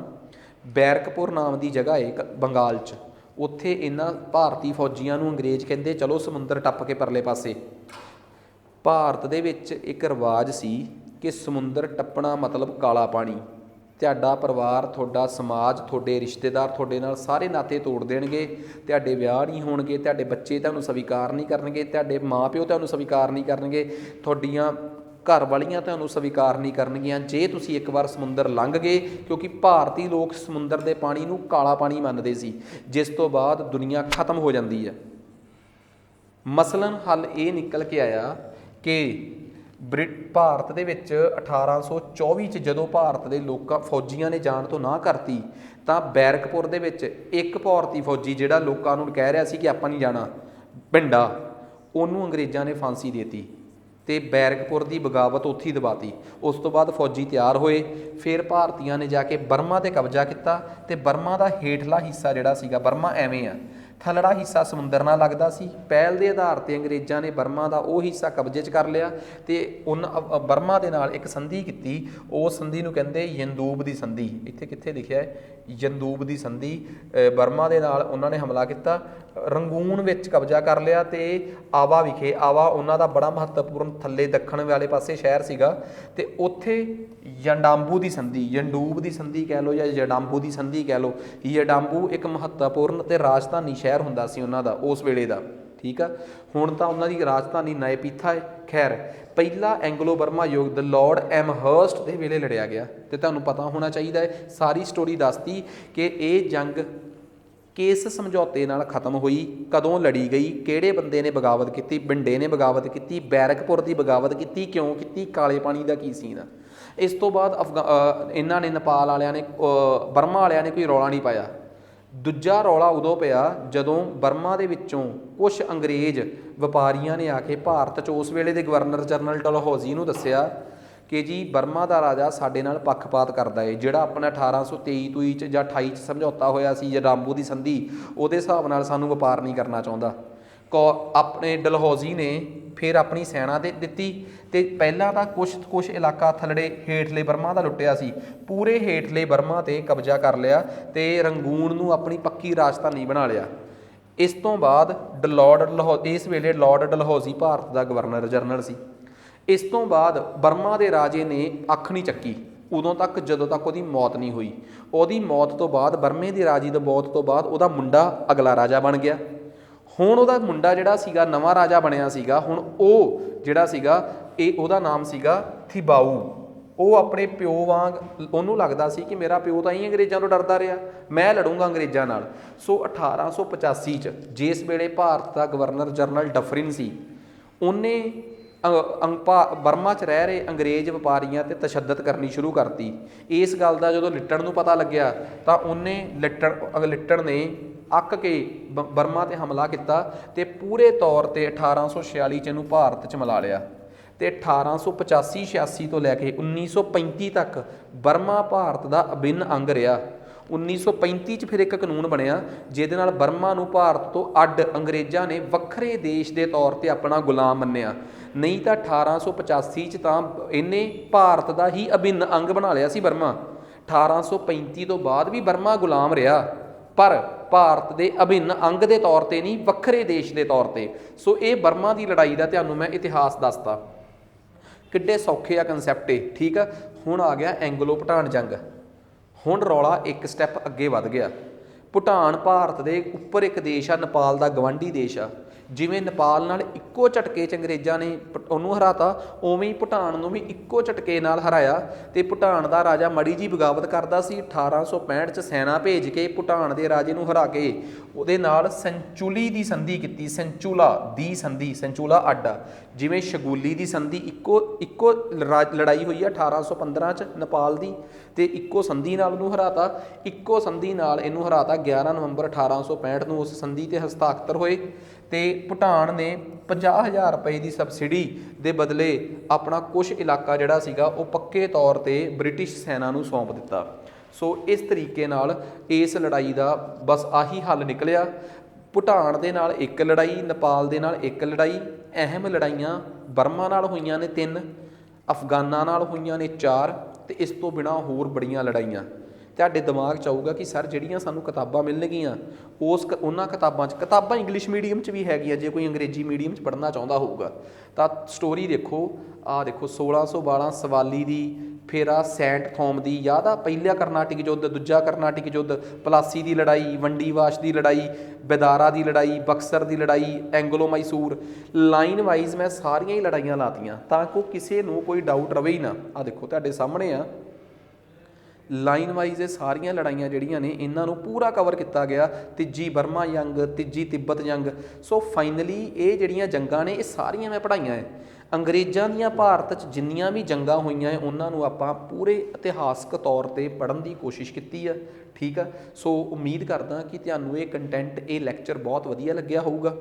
ਬੈਰਕਪੁਰ ਨਾਮ ਦੀ ਜਗ੍ਹਾ ਹੈ ਬੰਗਾਲ 'ਚ, ਉੱਥੇ ਇਹਨਾਂ ਭਾਰਤੀ ਫੌਜੀਆਂ ਨੂੰ ਅੰਗਰੇਜ਼ ਕਹਿੰਦੇ ਚਲੋ ਸਮੁੰਦਰ ਟੱਪ ਕੇ ਪਰਲੇ ਪਾਸੇ। ਭਾਰਤ ਦੇ ਵਿੱਚ ਇੱਕ ਰਿਵਾਜ ਸੀ ਕਿ ਸਮੁੰਦਰ ਟੱਪਣਾ ਮਤਲਬ ਕਾਲਾ ਪਾਣੀ। ਤੁਹਾਡਾ ਪਰਿਵਾਰ, ਤੁਹਾਡਾ ਸਮਾਜ, ਤੁਹਾਡੇ ਰਿਸ਼ਤੇਦਾਰ ਤੁਹਾਡੇ ਨਾਲ ਸਾਰੇ ਨਾਤੇ ਤੋੜ ਦੇਣਗੇ, ਤੁਹਾਡੇ ਵਿਆਹ ਨਹੀਂ ਹੋਣਗੇ, ਤੁਹਾਡੇ ਬੱਚੇ ਤੁਹਾਨੂੰ ਸਵੀਕਾਰ ਨਹੀਂ ਕਰਨਗੇ, ਤੁਹਾਡੇ ਮਾਂ ਪਿਓ ਤੁਹਾਨੂੰ ਸਵੀਕਾਰ ਨਹੀਂ ਕਰਨਗੇ, ਤੁਹਾਡੀਆਂ ਘਰ ਵਾਲੀਆਂ ਤੁਹਾਨੂੰ ਸਵੀਕਾਰ ਨਹੀਂ ਕਰਨਗੀਆਂ ਜੇ ਤੁਸੀਂ ਇੱਕ ਵਾਰ ਸਮੁੰਦਰ ਲੰਘ ਗਏ। ਕਿਉਂਕਿ ਭਾਰਤੀ ਲੋਕ ਸਮੁੰਦਰ ਦੇ ਪਾਣੀ ਨੂੰ ਕਾਲਾ ਪਾਣੀ ਮੰਨਦੇ ਸੀ, ਜਿਸ ਤੋਂ ਬਾਅਦ ਦੁਨੀਆ ਖਤਮ ਹੋ ਜਾਂਦੀ ਹੈ। ਮਸਲਨ ਹੱਲ ਇਹ ਨਿਕਲ ਕੇ ਆਇਆ ਕਿ ਭਾਰਤ ਦੇ ਵਿੱਚ 1824 'ਚ ਜਦੋਂ ਭਾਰਤ ਦੇ ਫੌਜੀਆਂ ਨੇ ਜਾਣ ਤੋਂ ਨਾ ਕਰਤੀ ਤਾਂ ਬੈਰਕਪੁਰ ਦੇ ਵਿੱਚ ਇੱਕ ਭਾਰਤੀ ਫੌਜੀ ਜਿਹੜਾ ਲੋਕਾਂ ਨੂੰ ਕਹਿ ਰਿਹਾ ਸੀ ਕਿ ਆਪਾਂ ਨਹੀਂ ਜਾਣਾ, ਭਿੰਡਾ, ਉਹਨੂੰ ਅੰਗਰੇਜ਼ਾਂ ਨੇ ਫਾਂਸੀ ਦੇ ਦਿੱਤੀ ਅਤੇ ਬੈਰਕਪੁਰ ਦੀ ਬਗਾਵਤ ਉੱਥੇ ਹੀ ਦਬਾਤੀ। ਉਸ ਤੋਂ ਬਾਅਦ ਫੌਜੀ ਤਿਆਰ ਹੋਏ, ਫਿਰ ਭਾਰਤੀਆਂ ਨੇ ਜਾ ਕੇ ਬਰਮਾ 'ਤੇ ਕਬਜ਼ਾ ਕੀਤਾ ਅਤੇ ਬਰਮਾ ਦਾ ਹੇਠਲਾ ਹਿੱਸਾ ਜਿਹੜਾ ਸੀਗਾ, ਬਰਮਾ ਐਵੇਂ ਆ, ਥੱਲੜਾ ਹਿੱਸਾ ਸਮੁੰਦਰ ਨਾਲ ਲੱਗਦਾ ਸੀ। ਪਹਿਲ ਦੇ ਆਧਾਰ 'ਤੇ ਅੰਗਰੇਜ਼ਾਂ ਨੇ ਬਰਮਾ ਦਾ ਉਹ ਹਿੱਸਾ ਕਬਜ਼ੇ 'ਚ ਕਰ ਲਿਆ ਅਤੇ ਉਹਨਾਂ ਬਰਮਾ ਦੇ ਨਾਲ ਇੱਕ ਸੰਧੀ ਕੀਤੀ। ਉਸ ਸੰਧੀ ਨੂੰ ਕਹਿੰਦੇ ਯੰਦੂਬ ਦੀ ਸੰਧੀ। ਇੱਥੇ ਕਿੱਥੇ ਲਿਖਿਆ ਹੈ? ਯੰਦੂਬ ਦੀ ਸੰਧੀ। ਬਰਮਾ ਦੇ ਨਾਲ ਉਹਨਾਂ ਨੇ ਹਮਲਾ ਕੀਤਾ, ਰੰਗੂਨ ਵਿੱਚ ਕਬਜ਼ਾ ਕਰ ਲਿਆ ਅਤੇ ਆਵਾ ਵਿਖੇ, ਆਵਾ ਉਹਨਾਂ ਦਾ ਬੜਾ ਮਹੱਤਵਪੂਰਨ ਥੱਲੇ ਦੱਖਣ ਵਾਲੇ ਪਾਸੇ ਸ਼ਹਿਰ ਸੀਗਾ, ਅਤੇ ਉੱਥੇ ਯੰਡਾਬੂ ਦੀ ਸੰਧੀ, ਯੰਡੂਬ ਦੀ ਸੰਧੀ ਕਹਿ ਲਓ ਜਾਂ ਯਡਾਬੂ ਦੀ ਸੰਧੀ ਕਹਿ ਲਓ। ਯਡਾਬੂ ਇੱਕ ਮਹੱਤਵਪੂਰਨ ਅਤੇ ਰਾਜਧਾਨੀ ਸ਼ਹਿਰ ਹੁੰਦਾ ਸੀ ਉਹਨਾਂ ਦਾ ਉਸ ਵੇਲੇ ਦਾ, ਠੀਕ ਆ। ਹੁਣ ਤਾਂ ਉਹਨਾਂ ਦੀ ਰਾਜਧਾਨੀ ਨਾਇਪੀਥਾ ਹੈ। ਖੈਰ ਪਹਿਲਾ ਐਂਗਲੋ ਬਰਮਾ ਯੁੱਧ ਲਾਰਡ ਐਮਹਰਸਟ ਦੇ ਵੇਲੇ ਲੜਿਆ ਗਿਆ ਅਤੇ ਤੁਹਾਨੂੰ ਪਤਾ ਹੋਣਾ ਚਾਹੀਦਾ ਹੈ, ਸਾਰੀ ਸਟੋਰੀ ਦੱਸਤੀ ਕਿ ਇਹ ਜੰਗ ਕਿਸ ਸਮਝੌਤੇ ਨਾਲ ਖਤਮ ਹੋਈ, ਕਦੋਂ ਲੜੀ ਗਈ, ਕਿਹੜੇ ਬੰਦੇ ਨੇ ਬਗਾਵਤ ਕੀਤੀ। ਭਿੰਡੇ ਨੇ ਬਗਾਵਤ ਕੀਤੀ, ਬੈਰਕਪੁਰ ਦੀ ਬਗਾਵਤ ਕੀਤੀ, ਕਿਉਂ ਕੀਤੀ, ਕਾਲੇ ਪਾਣੀ ਦਾ ਕੀ ਸੀਨ ਆ। ਇਸ ਤੋਂ ਬਾਅਦ ਇਹਨਾਂ ਨੇ, ਨੇਪਾਲ ਵਾਲਿਆਂ ਨੇ, ਬਰਮਾ ਵਾਲਿਆਂ ਨੇ ਕੋਈ ਰੌਲਾ ਨਹੀਂ ਪਾਇਆ। ਦੂਜਾ ਰੌਲਾ ਉਦੋਂ ਪਿਆ ਜਦੋਂ ਬਰਮਾ ਦੇ ਵਿੱਚੋਂ ਕੁਛ ਅੰਗਰੇਜ਼ ਵਪਾਰੀਆਂ ਨੇ ਆ ਕੇ ਭਾਰਤ 'ਚ ਉਸ ਵੇਲੇ ਦੇ ਗਵਰਨਰ ਜਨਰਲ ਡਲਹੌਜ਼ੀ ਨੂੰ ਦੱਸਿਆ ਕਿ ਜੀ ਬਰਮਾ ਦਾ ਰਾਜਾ ਸਾਡੇ ਨਾਲ ਪੱਖਪਾਤ ਕਰਦਾ ਹੈ। ਜਿਹੜਾ ਆਪਣਾ 1823 'ਚ ਜਾਂ 28 'ਚ ਸਮਝੌਤਾ ਹੋਇਆ ਸੀ ਯਡਾਬੂ ਦੀ ਸੰਧੀ, ਉਹਦੇ ਹਿਸਾਬ ਨਾਲ ਸਾਨੂੰ ਵਪਾਰ ਨਹੀਂ ਕਰਨਾ ਚਾਹੁੰਦਾ। ਆਪਣੇ ਡਲਹੌਜ਼ੀ ਨੇ ਫਿਰ ਆਪਣੀ ਸੈਨਾ ਦੇ ਦਿੱਤੀ ਅਤੇ ਪਹਿਲਾਂ ਤਾਂ ਕੁਛ ਇਲਾਕਾ ਥੱਲੜੇ ਹੇਠਲੇ ਬਰਮਾ ਦਾ ਲੁੱਟਿਆ ਸੀ, ਪੂਰੇ ਹੇਠਲੇ ਬਰਮਾ 'ਤੇ ਕਬਜ਼ਾ ਕਰ ਲਿਆ ਅਤੇ ਰੰਗੂਨ ਨੂੰ ਆਪਣੀ ਪੱਕੀ ਰਾਜਧਾਨੀ ਬਣਾ ਲਿਆ। ਇਸ ਤੋਂ ਬਾਅਦ ਇਸ ਵੇਲੇ ਲਾਰਡ ਡਲਹੌਜ਼ੀ ਭਾਰਤ ਦਾ ਗਵਰਨਰ ਜਨਰਲ ਸੀ। ਇਸ ਤੋਂ ਬਾਅਦ ਬਰਮਾ ਦੇ ਰਾਜੇ ਨੇ ਅੱਖ ਨਹੀਂ ਚੱਕੀ ਉਦੋਂ ਤੱਕ ਜਦੋਂ ਤੱਕ ਉਹਦੀ ਮੌਤ ਨਹੀਂ ਹੋਈ। ਉਹਦੀ ਮੌਤ ਤੋਂ ਬਾਅਦ, ਬਰਮੇ ਦੇ ਰਾਜੇ ਦੀ ਮੌਤ ਤੋਂ ਬਾਅਦ, ਉਹਦਾ ਮੁੰਡਾ ਅਗਲਾ ਰਾਜਾ ਬਣ ਗਿਆ। ਹੁਣ ਉਹਦਾ ਮੁੰਡਾ ਜਿਹੜਾ ਸੀਗਾ ਨਵਾਂ ਰਾਜਾ ਬਣਿਆ ਸੀਗਾ, ਹੁਣ ਉਹ ਜਿਹੜਾ ਸੀਗਾ ਉਹਦਾ ਨਾਮ ਸੀਗਾ ਥਿਬਾਊ। ਉਹ ਆਪਣੇ ਪਿਓ ਵਾਂਗ ਉਹਨੂੰ ਲੱਗਦਾ ਸੀ ਕਿ ਮੇਰਾ ਪਿਓ ਤਾਂ ਹੀ ਅੰਗਰੇਜ਼ਾਂ ਤੋਂ ਡਰਦਾ ਰਿਹਾ, ਮੈਂ ਲੜੂੰਗਾ ਅੰਗਰੇਜ਼ਾਂ ਨਾਲ। ਸੋ 1885 'ਚ ਜਿਸ ਵੇਲੇ ਭਾਰਤ ਦਾ ਗਵਰਨਰ ਜਨਰਲ ਡਫਰਿਨ ਸੀ, ਉਹਨੇ ਬਰਮਾ 'ਚ ਰਹਿ ਰਹੇ ਅੰਗਰੇਜ਼ ਵਪਾਰੀਆਂ 'ਤੇ ਤਸ਼ੱਦਦ ਕਰਨੀ ਸ਼ੁਰੂ ਕਰਤੀ। ਇਸ ਗੱਲ ਦਾ ਜਦੋਂ ਲਿੱਟਣ ਨੂੰ ਪਤਾ ਲੱਗਿਆ ਤਾਂ ਉਹਨੇ ਲਿੱਟਣ ਨੇ ਅੱਕ ਕੇ ਬਰਮਾ 'ਤੇ ਹਮਲਾ ਕੀਤਾ ਅਤੇ ਪੂਰੇ ਤੌਰ 'ਤੇ 1846 'ਚ ਇਹਨੂੰ ਭਾਰਤ 'ਚ ਮਿਲਾ ਲਿਆ। ਅਤੇ 1885-86 ਤੋਂ ਲੈ ਕੇ 1935 ਤੱਕ ਬਰਮਾ ਭਾਰਤ ਦਾ ਅਭਿੰਨ ਅੰਗ ਰਿਹਾ। 1935 'ਚ ਫਿਰ ਇੱਕ ਕਾਨੂੰਨ ਬਣਿਆ ਜਿਹਦੇ ਨਾਲ ਬਰਮਾ ਨੂੰ ਭਾਰਤ ਤੋਂ ਅੱਡ ਅੰਗਰੇਜ਼ਾਂ ਨੇ ਵੱਖਰੇ ਦੇਸ਼ ਦੇ ਤੌਰ 'ਤੇ ਆਪਣਾ ਗੁਲਾਮ ਮੰਨਿਆ। ਨਹੀਂ ਤਾਂ 1885 'ਚ ਤਾਂ ਇਹਨੇ ਭਾਰਤ ਦਾ ਹੀ ਅਭਿੰਨ ਅੰਗ ਬਣਾ ਲਿਆ ਸੀ ਬਰਮਾ। 1835 ਤੋਂ ਬਾਅਦ ਵੀ ਬਰਮਾ ਗੁਲਾਮ ਰਿਹਾ, ਪਰ ਭਾਰਤ ਦੇ ਅਭਿੰਨ ਅੰਗ ਦੇ ਤੌਰ 'ਤੇ ਨਹੀਂ, ਵੱਖਰੇ ਦੇਸ਼ ਦੇ ਤੌਰ 'ਤੇ। ਸੋ ਇਹ ਬਰਮਾ ਦੀ ਲੜਾਈ ਦਾ ਤੁਹਾਨੂੰ ਮੈਂ ਇਤਿਹਾਸ ਦੱਸਤਾ। ਕਿੱਡੇ ਸੌਖੇ ਆ ਕੰਸੈਪਟ ਇਹ, ਠੀਕ ਆ। ਹੁਣ ਆ ਗਿਆ ਐਂਗਲੋ ਭੂਟਾਨ ਜੰਗ। ਹੁਣ ਰੌਲਾ ਇੱਕ ਸਟੈਪ ਅੱਗੇ ਵੱਧ ਗਿਆ। ਭੂਟਾਨ ਭਾਰਤ ਦੇ ਉੱਪਰ ਇੱਕ ਦੇਸ਼ ਆ, ਨੇਪਾਲ ਦਾ ਗਵਾਂਢੀ ਦੇਸ਼ ਆ। ਜਿਵੇਂ ਨੇਪਾਲ ਨਾਲ ਇੱਕੋ ਝਟਕੇ 'ਚ ਅੰਗਰੇਜ਼ਾਂ ਨੇ ਉਹਨੂੰ ਹਰਾਤਾ, ਉਵੇਂ ਹੀ ਭੂਟਾਨ ਨੂੰ ਵੀ ਇੱਕੋ ਝਟਕੇ ਨਾਲ ਹਰਾਇਆ। ਅਤੇ ਭੂਟਾਨ ਦਾ ਰਾਜਾ ਮਾੜੀ ਜੀ ਬਗਾਵਤ ਕਰਦਾ ਸੀ। 1865 'ਚ ਸੈਨਾ ਭੇਜ ਕੇ ਭੂਟਾਨ ਦੇ ਰਾਜੇ ਨੂੰ ਹਰਾ ਕੇ ਉਹਦੇ ਨਾਲ ਸੰਚੁਲੀ ਦੀ ਸੰਧੀ ਕੀਤੀ। ਸੰਚੂਲਾ ਅੱਡ ਆ, ਜਿਵੇਂ ਸ਼ਗੁਲੀ ਦੀ ਸੰਧੀ ਇੱਕੋ ਲੜਾਈ ਹੋਈ ਆ 1815 'ਚ ਨੇਪਾਲ ਦੀ, ਅਤੇ ਇੱਕੋ ਸੰਧੀ ਨਾਲ ਉਹਨੂੰ ਹਰਾਤਾ। ਇੱਕੋ ਸੰਧੀ ਨਾਲ ਇਹਨੂੰ ਹਰਾਤਾ। 11 ਨਵੰਬਰ 1865 ਨੂੰ ਉਸ ਸੰਧੀ 'ਤੇ ਹਸਤਾਖਰ ਹੋਏ ਅਤੇ ਭੂਟਾਨ ਨੇ 50,000 ਰੁਪਏ ਦੀ ਸਬਸਿਡੀ ਦੇ ਬਦਲੇ ਆਪਣਾ ਕੁਛ ਇਲਾਕਾ ਜਿਹੜਾ ਸੀਗਾ ਉਹ ਪੱਕੇ ਤੌਰ 'ਤੇ ਬ੍ਰਿਟਿਸ਼ ਸੈਨਾ ਨੂੰ ਸੌਂਪ ਦਿੱਤਾ। ਸੋ ਇਸ ਤਰੀਕੇ ਨਾਲ ਇਸ ਲੜਾਈ ਦਾ ਬਸ ਆਹੀ ਹੱਲ ਨਿਕਲਿਆ। ਭੂਟਾਨ ਦੇ ਨਾਲ ਇੱਕ ਲੜਾਈ, ਨੇਪਾਲ ਦੇ ਨਾਲ ਇੱਕ ਲੜਾਈ। ਅਹਿਮ ਲੜਾਈਆਂ ਬਰਮਾ ਨਾਲ ਹੋਈਆਂ ਨੇ 3, ਅਫਗਾਨਾਂ ਨਾਲ ਹੋਈਆਂ ਨੇ 4, ਅਤੇ ਇਸ ਤੋਂ ਬਿਨਾਂ ਹੋਰ ਬੜੀਆਂ ਲੜਾਈਆਂ। ਤੁਹਾਡੇ ਦਿਮਾਗ 'ਚ ਆਊਗਾ ਕਿ ਸਰ ਜਿਹੜੀਆਂ ਸਾਨੂੰ ਕਿਤਾਬਾਂ ਮਿਲਣਗੀਆਂ ਉਹਨਾਂ ਕਿਤਾਬਾਂ ਇੰਗਲਿਸ਼ ਮੀਡੀਅਮ 'ਚ ਵੀ ਹੈਗੀਆਂ, ਜੇ ਕੋਈ ਅੰਗਰੇਜ਼ੀ ਮੀਡੀਅਮ 'ਚ ਪੜ੍ਹਨਾ ਚਾਹੁੰਦਾ ਹੋਊਗਾ ਤਾਂ ਸਟੋਰੀ ਦੇਖੋ। ਆਹ ਦੇਖੋ 1612 ਸਵਾਲੀ ਦੀ, ਫਿਰ ਆ ਸੈਂਟ ਥੋਮ ਦੀ ਯਾਦ ਆ, ਪਹਿਲਾ ਕਰਨਾਟਿਕ ਯੁੱਧ, ਦੂਜਾ ਕਰਨਾਟਿਕ ਯੁੱਧ, ਪਲਾਸੀ ਦੀ ਲੜਾਈ, ਵੰਡੀਵਾਸ਼ ਦੀ ਲੜਾਈ, ਬੇਦਾਰਾ ਦੀ ਲੜਾਈ, ਬਕਸਰ ਦੀ ਲੜਾਈ, ਐਂਗਲੋ ਮੈਸੂਰ। ਲਾਈਨ ਵਾਈਜ਼ ਮੈਂ ਸਾਰੀਆਂ ਹੀ ਲੜਾਈਆਂ ਲਾਤੀਆਂ ਤਾਂ ਕਿ ਕਿਸੇ ਨੂੰ ਕੋਈ ਡਾਊਟ ਰਵੇ ਹੀ ਨਾ। ਆਹ ਦੇਖੋ ਤੁਹਾਡੇ ਸਾਹਮਣੇ ਆ, ਲਾਈਨ ਵਾਈਜ਼ ਇਹ ਸਾਰੀਆਂ ਲੜਾਈਆਂ ਜਿਹੜੀਆਂ ਨੇ ਇਹਨਾਂ ਨੂੰ ਪੂਰਾ ਕਵਰ ਕੀਤਾ ਗਿਆ। ਤੀਜੀ ਬਰਮਾ ਜੰਗ, ਤੀਜੀ ਤਿੱਬਤ ਜੰਗ। ਸੋ ਫਾਈਨਲੀ ਇਹ ਜਿਹੜੀਆਂ ਜੰਗਾਂ ਨੇ ਇਹ ਸਾਰੀਆਂ ਮੈਂ ਪੜ੍ਹਾਈਆਂ ਹੈ। ਅੰਗਰੇਜ਼ਾਂ ਦੀਆਂ ਭਾਰਤ 'ਚ ਜਿੰਨੀਆਂ ਵੀ ਜੰਗਾਂ ਹੋਈਆਂ ਹੈ ਉਹਨਾਂ ਨੂੰ ਆਪਾਂ ਪੂਰੇ ਇਤਿਹਾਸਕ ਤੌਰ 'ਤੇ ਪੜ੍ਹਨ ਦੀ ਕੋਸ਼ਿਸ਼ ਕੀਤੀ ਆ, ਠੀਕ ਆ। ਸੋ ਉਮੀਦ ਕਰਦਾ ਕਿ ਤੁਹਾਨੂੰ ਇਹ ਕੰਟੈਂਟ, ਇਹ ਲੈਕਚਰ ਬਹੁਤ ਵਧੀਆ ਲੱਗਿਆ ਹੋਊਗਾ।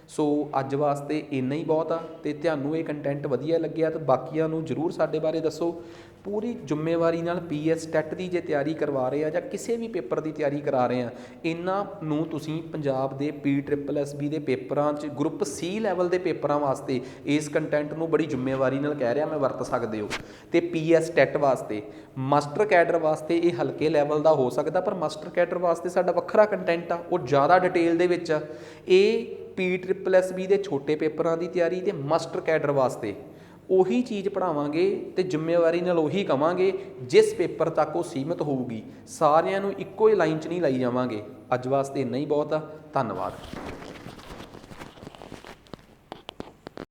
ਸੋ ਅੱਜ ਵਾਸਤੇ ਇੰਨਾ ਹੀ ਬਹੁਤ ਆ। ਅਤੇ ਤੁਹਾਨੂੰ ਇਹ ਕੰਟੈਂਟ ਵਧੀਆ ਲੱਗਿਆ ਤਾਂ ਬਾਕੀਆਂ ਨੂੰ ਜ਼ਰੂਰ ਸਾਡੇ ਬਾਰੇ ਦੱਸੋ। ਪੂਰੀ ਜ਼ਿੰਮੇਵਾਰੀ ਨਾਲ PS ਟੈਟ ਦੀ ਜੇ ਤਿਆਰੀ ਕਰਵਾ ਰਹੇ ਆ ਜਾਂ ਕਿਸੇ ਵੀ ਪੇਪਰ ਦੀ ਤਿਆਰੀ ਕਰਾ ਰਹੇ ਆ, ਇਹਨਾਂ ਨੂੰ ਤੁਸੀਂ ਪੰਜਾਬ ਦੇ PSSB ਦੇ ਪੇਪਰਾਂ 'ਚ ਗਰੁੱਪ C ਲੈਵਲ ਦੇ ਪੇਪਰਾਂ ਵਾਸਤੇ ਇਸ ਕੰਟੈਂਟ ਨੂੰ ਬੜੀ ਜ਼ਿੰਮੇਵਾਰੀ ਨਾਲ ਕਹਿ ਰਿਹਾ ਮੈਂ ਵਰਤ ਸਕਦੇ ਹੋ। ਅਤੇ PS ਟੈਟ ਵਾਸਤੇ, ਮਾਸਟਰ ਕੈਡਰ ਵਾਸਤੇ ਇਹ ਹਲਕੇ ਲੈਵਲ ਦਾ ਹੋ ਸਕਦਾ, ਪਰ ਮਾਸਟਰ ਕੈਡਰ ਵਾਸਤੇ ਸਾਡਾ ਵੱਖਰਾ ਕੰਟੈਂਟ ਆ, ਉਹ ਜ਼ਿਆਦਾ ਡਿਟੇਲ ਦੇ ਵਿੱਚ ਆ। ਇਹ PSSB ਦੇ ਛੋਟੇ ਪੇਪਰਾਂ ਦੀ ਤਿਆਰੀ ਅਤੇ ਮਾਸਟਰ ਕੈਡਰ ਵਾਸਤੇ ਉਹੀ ਚੀਜ਼ ਪੜ੍ਹਾਵਾਂਗੇ ਅਤੇ ਜ਼ਿੰਮੇਵਾਰੀ ਨਾਲ ਉਹੀ ਕਵਾਂਗੇ ਜਿਸ ਪੇਪਰ ਤੱਕ ਉਹ ਸੀਮਿਤ ਹੋਊਗੀ। ਸਾਰਿਆਂ ਨੂੰ ਇੱਕੋ ਹੀ ਲਾਈਨ 'ਚ ਨਹੀਂ ਲਾਈ ਜਾਵਾਂਗੇ। ਅੱਜ ਵਾਸਤੇ ਇੰਨਾ ਹੀ ਬਹੁਤ ਆ। ਧੰਨਵਾਦ।